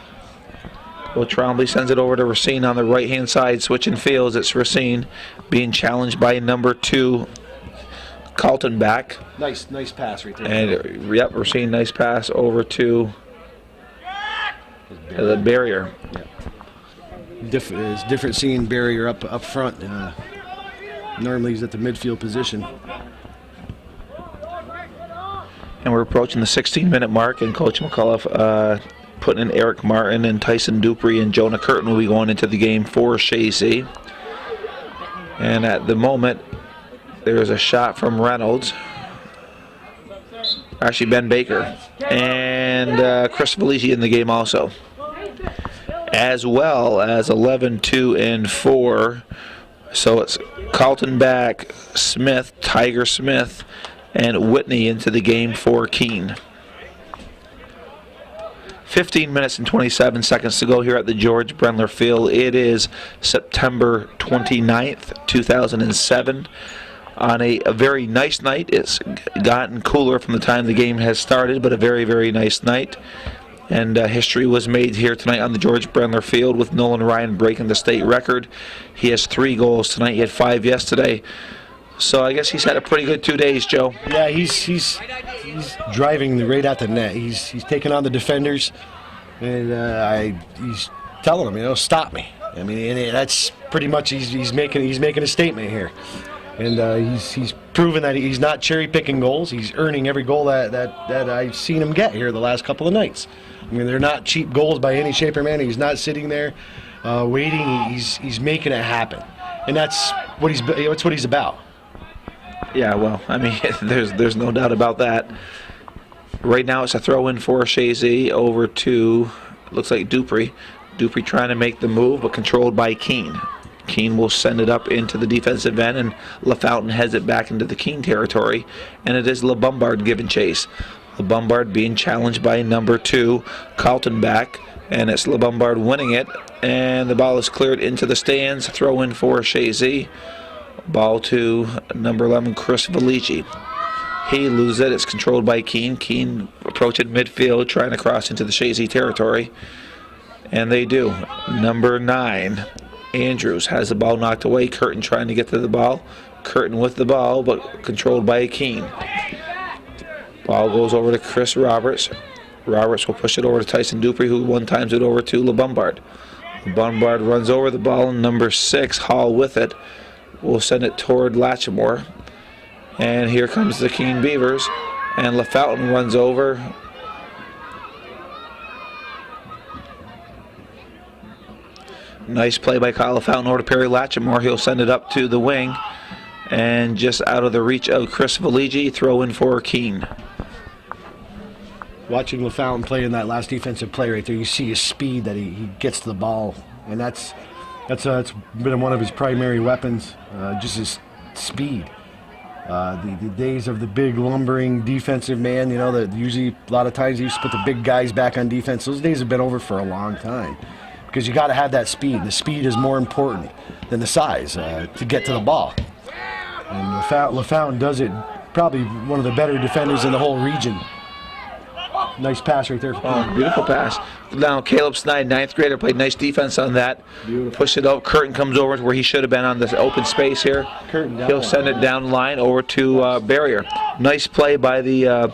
Well, Trombley sends it over to Racine on the right-hand side, switching fields. It's Racine being challenged by number 2, Carlton back. Nice pass right there. And, yep, Racine, nice pass over to the Barrier. Yeah. It's different seeing Barrier up front. Normally he's at the midfield position. And we're approaching the 16-minute mark, and Coach McCullough putting in Eric Martin and Tyson Dupree and Jonah Curtin will be going into the game for Chazy. And at the moment, there's a shot from Reynolds. Actually, Ben Baker. And Chris Valigi in the game also. As well as 11, 2, and 4. So it's Carlton back, Smith, Tiger Smith, and Whitney into the game for Keene. 15 minutes and 27 seconds to go here at the George Brendler Field. It is September 29th, 2007. On a very nice night. It's gotten cooler from the time the game has started, but a very, very nice night. And history was made here tonight on the George Brendler Field with Nolan Ryan breaking the state record. He has 3 goals tonight. He had 5 yesterday. So I guess he's had a pretty good 2 days, Joe. Yeah, he's driving right at the net. He's taking on the defenders, and he's telling them, stop me. I mean, and that's pretty much he's making a statement here, and he's proven that he's not cherry picking goals. He's earning every goal that I've seen him get here the last couple of nights. I mean, they're not cheap goals by any shape or manner. He's not sitting there waiting. He's making it happen, and that's what he's about. Yeah, well, I mean, there's no doubt about that. Right now it's a throw-in for Chazy over to, looks like Dupree. Dupree trying to make the move, but controlled by Keene. Keene will send it up into the defensive end, and LaFountain heads it back into the Keene territory, and it is LeBombard giving chase. LeBombard being challenged by number 2, Carlton back, and it's LeBombard winning it, and the ball is cleared into the stands. Throw-in for Chazy. Ball to number 11, Chris Valigi. He loses it. It's controlled by Keene. Keene approaching midfield, trying to cross into the Chazy territory. And they do. Number 9, Andrews, has the ball knocked away. Curtin trying to get to the ball. Curtin with the ball, but controlled by Keene. Ball goes over to Chris Roberts. Roberts will push it over to Tyson Dupree, who one times it over to LeBombard. LeBombard runs over the ball, and number 6, Hall with it. We'll send it toward Latchmore. And here comes the Keene Beavers. And LaFountain runs over. Nice play by Kyle LaFountain over to Perry Latchmore. He'll send it up to the wing. And just out of the reach of Chris Valigi, throw in for Keene. Watching LaFountain play in that last defensive play right there, you see his speed that he gets to the ball. And that's been one of his primary weapons, just his speed. The days of the big lumbering defensive man, that usually a lot of times he used to put the big guys back on defense. Those days have been over for a long time because you got to have that speed. The speed is more important than the size to get to the ball. And LaFountain does it. Probably one of the better defenders in the whole region. Nice pass right there. Oh, beautiful pass. Now Caleb Snide, 9th grader, played nice defense on that. Beautiful. Pushed it out. Curtin comes over to where he should have been on this open space here. He'll send it down the line over to Barrier. Nice play by the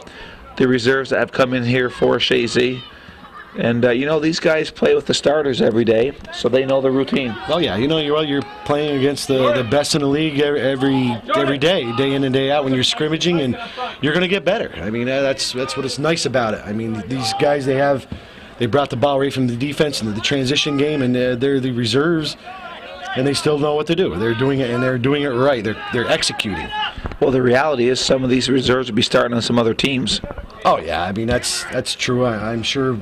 reserves that have come in here for Chazy. And these guys play with the starters every day, so they know the routine. Oh yeah, you're playing against the best in the league every day in and day out when you're scrimmaging, and you're going to get better. I mean, that's what is nice about it. I mean, these guys they brought the ball right from the defense into the transition game, and they're the reserves, and they still know what to do. They're doing it, and they're doing it right. They're executing. Well, the reality is some of these reserves will be starting on some other teams. Oh yeah, I mean that's true. I'm sure.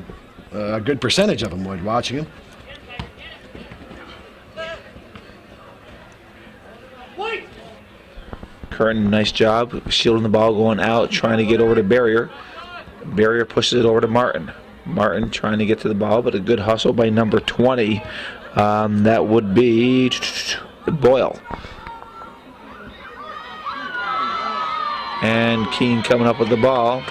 A good percentage of them would watching him. Curtin, nice job shielding the ball going out, trying to get over to Barrier. Barrier pushes it over to Martin. Martin trying to get to the ball, but a good hustle by number 20. That would be Boyle. And Keene coming up with the ball.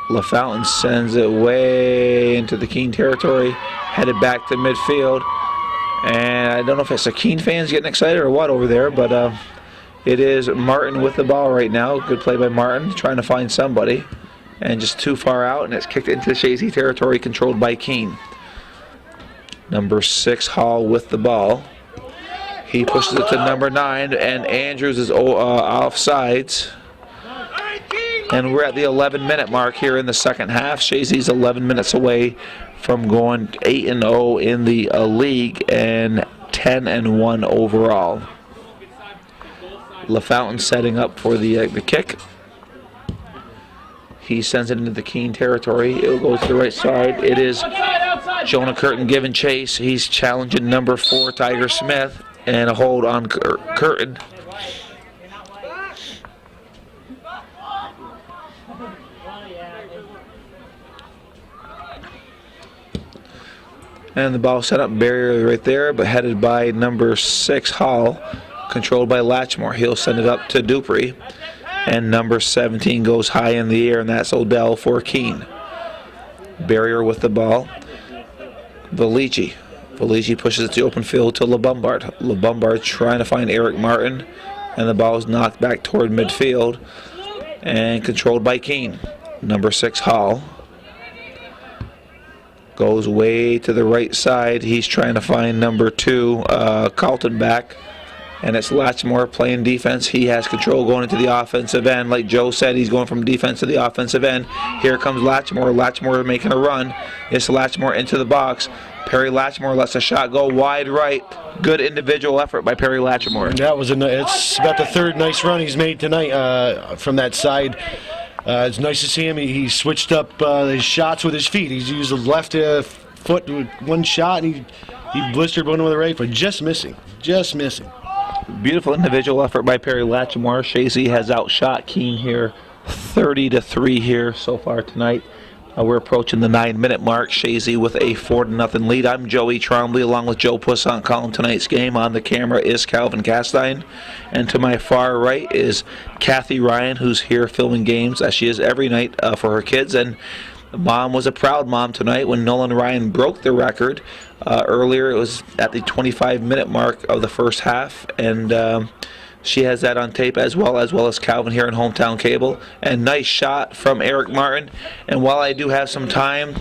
LaFountain sends it way into the Keene territory, headed back to midfield. And I don't know if it's the Keene fans getting excited or what over there, but it is Martin with the ball right now. Good play by Martin, trying to find somebody. And just too far out, and it's kicked into the Chazy territory, controlled by Keene. Number 6, Hall with the ball. He pushes it to number 9, and Andrews is off sides. And we're at the 11-minute mark here in the second half. Chazy's 11 minutes away from going 8-0 in the league and 10-1 overall. LaFountain setting up for the kick. He sends it into the Keene territory. It goes to the right side. It is Jonah Curtin giving chase. He's challenging number 4, Tiger Smith, and a hold on Curtin. And the ball set up, barrier right there, but headed by number 6, Hall, controlled by Latchmore. He'll send it up to Dupree, and number 17 goes high in the air, and that's Odell for Keene. Barrier with the ball. Valici pushes it to open field to LeBombard. LeBombard trying to find Eric Martin, and the ball is knocked back toward midfield and controlled by Keene. Number 6, Hall, goes way to the right side. He's trying to find number 2, Carlton back, and it's Latchmore playing defense. He has control going into the offensive end. Like Joe said, he's going from defense to the offensive end. Here comes Latchmore. Latchmore making a run. It's Latchmore into the box. Perry Latchmore lets a shot go wide right. Good individual effort by Perry Latchmore. That was it's about the third nice run he's made tonight from that side. It's nice to see him. He switched up his shots with his feet. He's used the left foot with one shot, and he blistered one with the right foot. Just missing. Beautiful individual effort by Perry Latchmore. Chazy has outshot Keene here 30-3 here so far tonight. We're approaching the 9-minute mark. Chazy with a 4-0 lead. I'm Joey Trombley along with Joe Puissant calling tonight's game. On the camera is Calvin Castine. And to my far right is Kathy Ryan, who's here filming games as she is every night for her kids. And Mom was a proud mom tonight when Nolan Ryan broke the record. Earlier it was at the 25-minute mark of the first half. And she has that on tape as well as Calvin here in Hometown Cable. And nice shot from Eric Martin. And while I do have some time,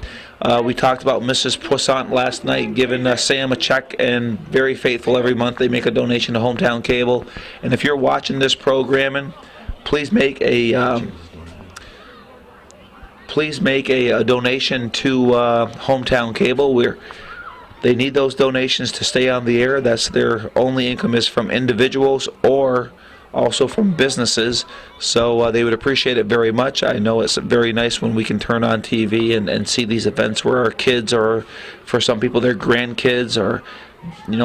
we talked about Mrs. Puissant last night giving Sam a check, and very faithful every month. They make a donation to Hometown Cable. And if you're watching this programming, please make a donation to Hometown Cable. They need those donations to stay on the air. That's their only income is from individuals or also from businesses. So they would appreciate it very much. I know it's very nice when we can turn on TV and see these events where our kids, or for some people their grandkids, or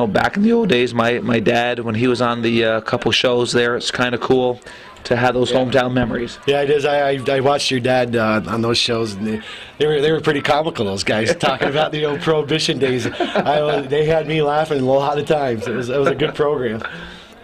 back in the old days, my dad, when he was on the couple shows there, it's kind of cool to have those hometown memories. Yeah, it is. I watched your dad on those shows, and they were pretty comical, those guys, talking about the old Prohibition days. They had me laughing a lot of times. It was a good program.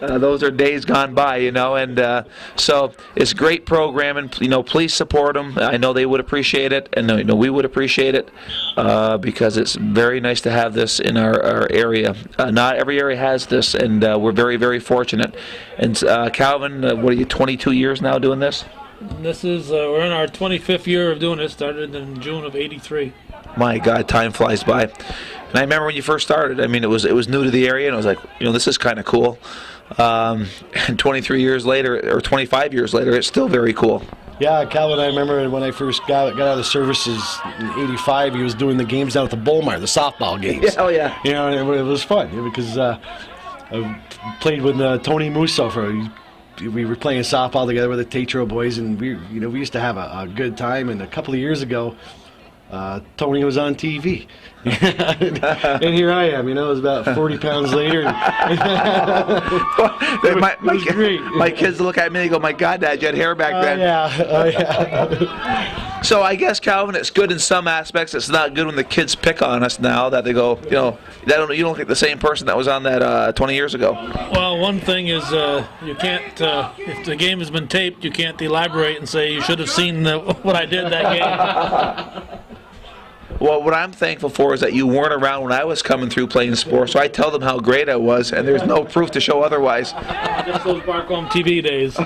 Those are days gone by, and so it's great programming. Please support them. I know they would appreciate it, and we would appreciate it because it's very nice to have this in our area. Not every area has this, and we're very, very fortunate. And Calvin, what are you, 22 years now doing this? This is we're in our 25th year of doing it. Started in June of '83. My God, time flies by. And I remember when you first started. I mean, it was new to the area, and I was like, this is kind of cool. And 23 years later, or 25 years later, it's still very cool. Yeah, Calvin, I remember when I first got out of the services in '85, he was doing the games down at the Bullmar, the softball games. Yeah, oh yeah. And it was fun because I played with Tony Musso we were playing softball together with the Tatro boys, and we used to have a good time. And a couple of years ago, Tony was on TV. And here I am, it was about 40 pounds later. My kids look at me and go, my God, Dad, you had hair back then. Yeah. So I guess, Calvin, it's good in some aspects. It's not good when the kids pick on us now that they go, you don't look like the same person that was on that 20 years ago. Well, one thing is you can't, if the game has been taped, you can't elaborate and say you should have seen what I did that game. Well, what I'm thankful for is that you weren't around when I was coming through playing sports, so I tell them how great I was, and there's no proof to show otherwise. Just those Barcombe TV days.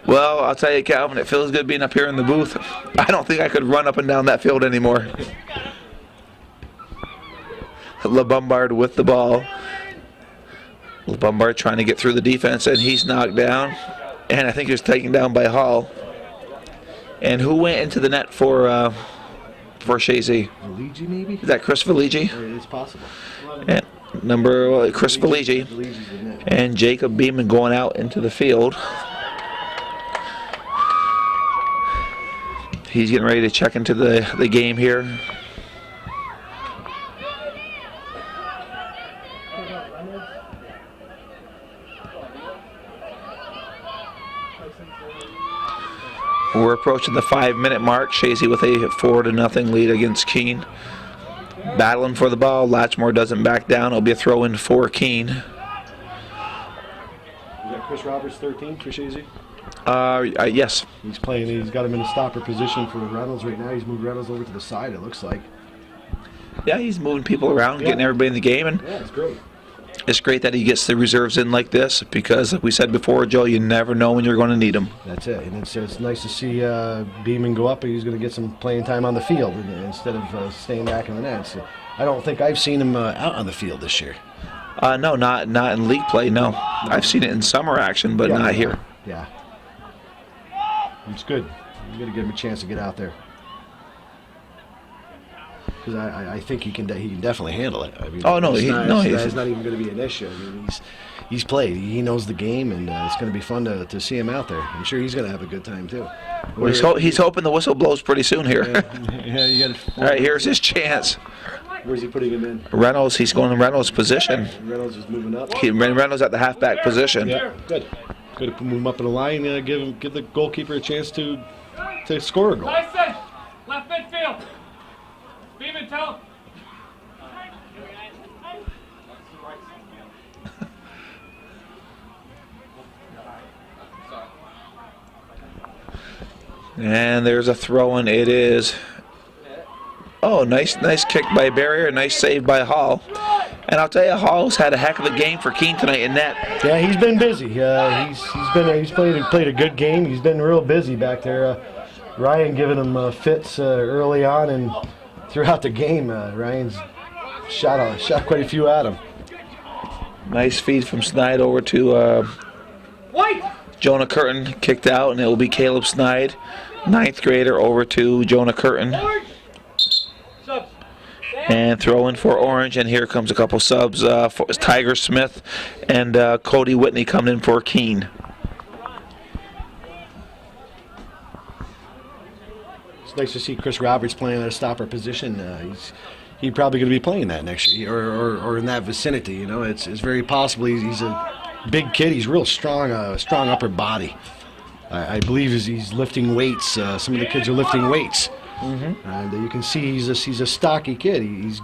Well, I'll tell you, Calvin, it feels good being up here in the booth. I don't think I could run up and down that field anymore. LeBombard with the ball. LeBombard trying to get through the defense, and he's knocked down. And I think he was taken down by Hall. And who went into the net for Chazy? Valigi, maybe? Is that Chris Valigi? It's possible. And Chris Valigi. And Jacob Beeman going out into the field. He's getting ready to check into the game here. We're approaching the 5-minute mark. Chazy with a 4-0 lead against Keene. Battling for the ball. Latchmore doesn't back down. It'll be a throw in for Keene. Is that Chris Roberts 13 for Chazy? Yes. He's playing. He's got him in a stopper position for Reynolds right now. He's moved Reynolds over to the side, it looks like. Yeah, he's moving people around, getting everybody in the game, and yeah, it's great. It's great that he gets the reserves in like this because, like we said before, Joe, you never know when you're going to need them. That's it, and it's nice to see Beeman go up, and he's going to get some playing time on the field instead of staying back in the net. So I don't think I've seen him out on the field this year. No, not in league play. No, I've seen it in summer action, but not here. Yeah, it's good. You got to give him a chance to get out there. Because I think he can definitely handle it. I mean, it's not even going to be an issue. I mean, he's played. He knows the game, and it's going to be fun to see him out there. I'm sure he's going to have a good time too. Well, he's hoping the whistle blows pretty soon here. Yeah, you got. All right, here's his chance. Where's he putting him in? Reynolds. He's going in Reynolds' position. Reynolds is moving up. Reynolds at the halfback position. Yeah, good. Good to move him up in the line. Give the goalkeeper a chance to score a goal. Tyson, left midfield. Beeman, tell him. And there's a throw in. It is. Oh, nice kick by Barrier. Nice save by Hall. And I'll tell you, Hall's had a heck of a game for Keene tonight in net. Yeah, he's been busy. He's played a good game. He's been real busy back there. Ryan giving him fits early on and throughout the game. Ryan's shot quite a few at him. Nice feed from Snide over to Jonah Curtin. Kicked out, and it will be Caleb Snide, 9th grader, over to Jonah Curtin. And throw in for Orange, and here comes a couple subs. For Tiger Smith and Cody Whitney coming in for Keene. It's nice to see Chris Roberts playing at a stopper position. He's probably going to be playing that next year, or in that vicinity. You know, it's very possible. He's a big kid. He's real strong, strong upper body. I believe he's lifting weights. Some of the kids are lifting weights. Mm-hmm. And you can see he's a stocky kid. He's a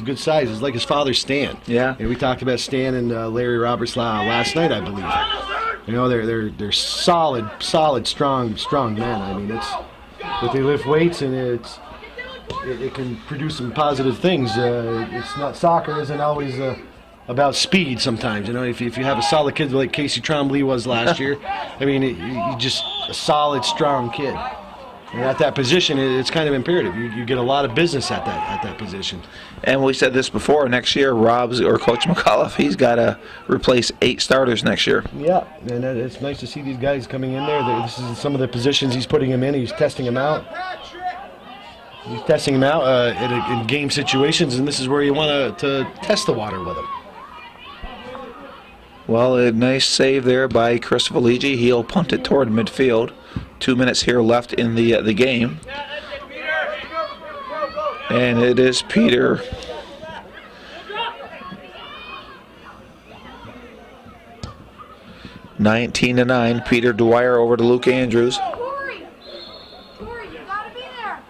good size. He's like his father Stan. Yeah. And we talked about Stan and Larry Roberts last night, I believe. You know, they're solid, strong men. I mean, but they lift weights, and it can produce some positive things. It's not, soccer isn't always about speed. Sometimes, you know, if you have a solid kid like Casey Trombley was last year, I mean, he's just a solid, strong kid. And at that position, it's kind of imperative. You get a lot of business at that position. And we said this before. Next year, Coach McAuliffe, he's got to replace 8 starters next year. Yeah, and it's nice to see these guys coming in there. This is some of the positions he's putting them in. He's testing them out. He's testing them out in game situations, and this is where you want to test the water with them. Well, a nice save there by Chris Valigi. He'll punt it toward midfield. 2 minutes here left in the game. And it is Peter. (19-9). Peter Dwyer over to Luke Andrews. Corey, you gotta be there.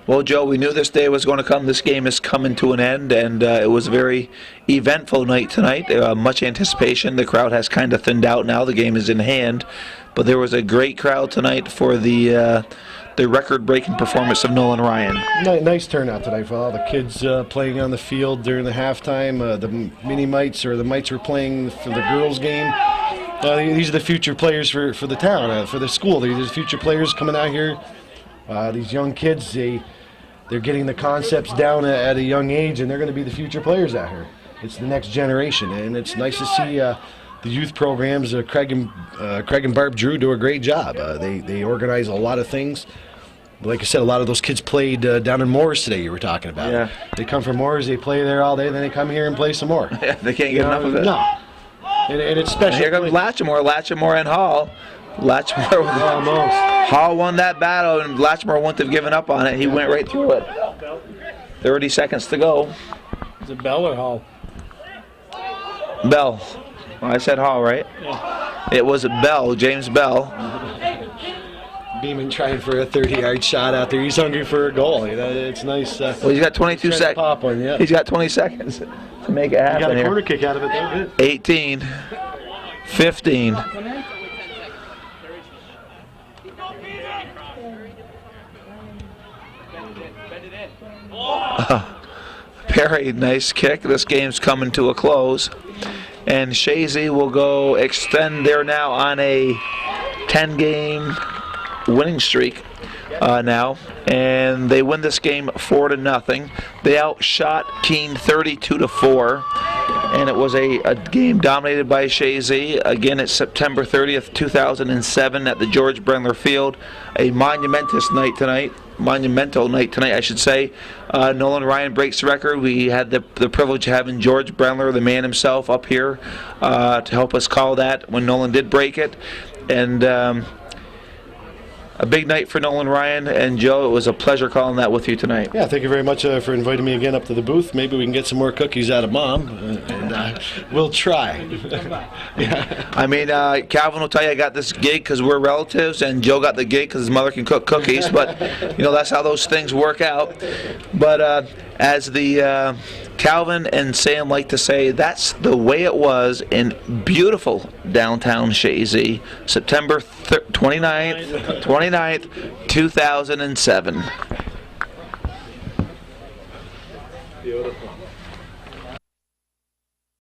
Well, Joe, we knew this day was going to come. This game is coming to an end, and it was a very eventful night tonight. Much anticipation. The crowd has kind of thinned out now. The game is in hand, but there was a great crowd tonight for the record-breaking performance of Nolan Ryan. Nice turnout tonight for all the kids playing on the field during the halftime. The mini-mites or the mites were playing for the girls' game. These are the future players for the town, for the school. These are the future players coming out here. These young kids, they're getting the concepts down at a young age, and they're going to be the future players out here. It's the next generation, and it's nice to see the youth programs. Craig and Barb Drew do a great job. They organize a lot of things. Like I said, a lot of those kids played down in Moores today. You were talking about. Yeah. They come from Moores, they play there all day, then they come here and play some more. Yeah, they can't get enough of it. No. And it's special. Here comes Latchmore and Hall. Latchmore Almost. Hall won that battle, and Latchmore wouldn't have given up on it. He went right through it. 30 seconds to go. Is it Bell or Hall? Bell. Well, I said Hall, right? Yeah. It was Bell, James Bell. Beeman trying for a 30-yard shot out there. He's hungry for a goal. You know, it's nice. Well, he's got 22 seconds. Pop one, yeah. He's got 20 seconds to make it happen. He got a here. corner kick out of it, though. Good. 18, 15. Perry, nice kick. This game's coming to a close. And Chazy will go extend there now on a 10-game winning streak now. And they win this game 4-0. They outshot Keene 32-4. And it was a game dominated by Chazy. Again, it's September 30th, 2007 at the George Brendler Field. A monumental night tonight, I should say. Nolan Ryan breaks the record. We had the privilege of having George Brendler, the man himself, up here to help us call that when Nolan did break it. And a big night for Nolan Ryan. And Joe, it was a pleasure calling that with you tonight. Yeah, thank you very much for inviting me again up to the booth. Maybe we can get some more cookies out of Mom, and we'll try. Yeah. I mean, Calvin will tell you I got this gig because we're relatives, and Joe got the gig because his mother can cook cookies. But, you know, that's how those things work out. But as the Calvin and Sam like to say, that's the way it was in beautiful downtown Chazy, September 29th, 2007. Beautiful.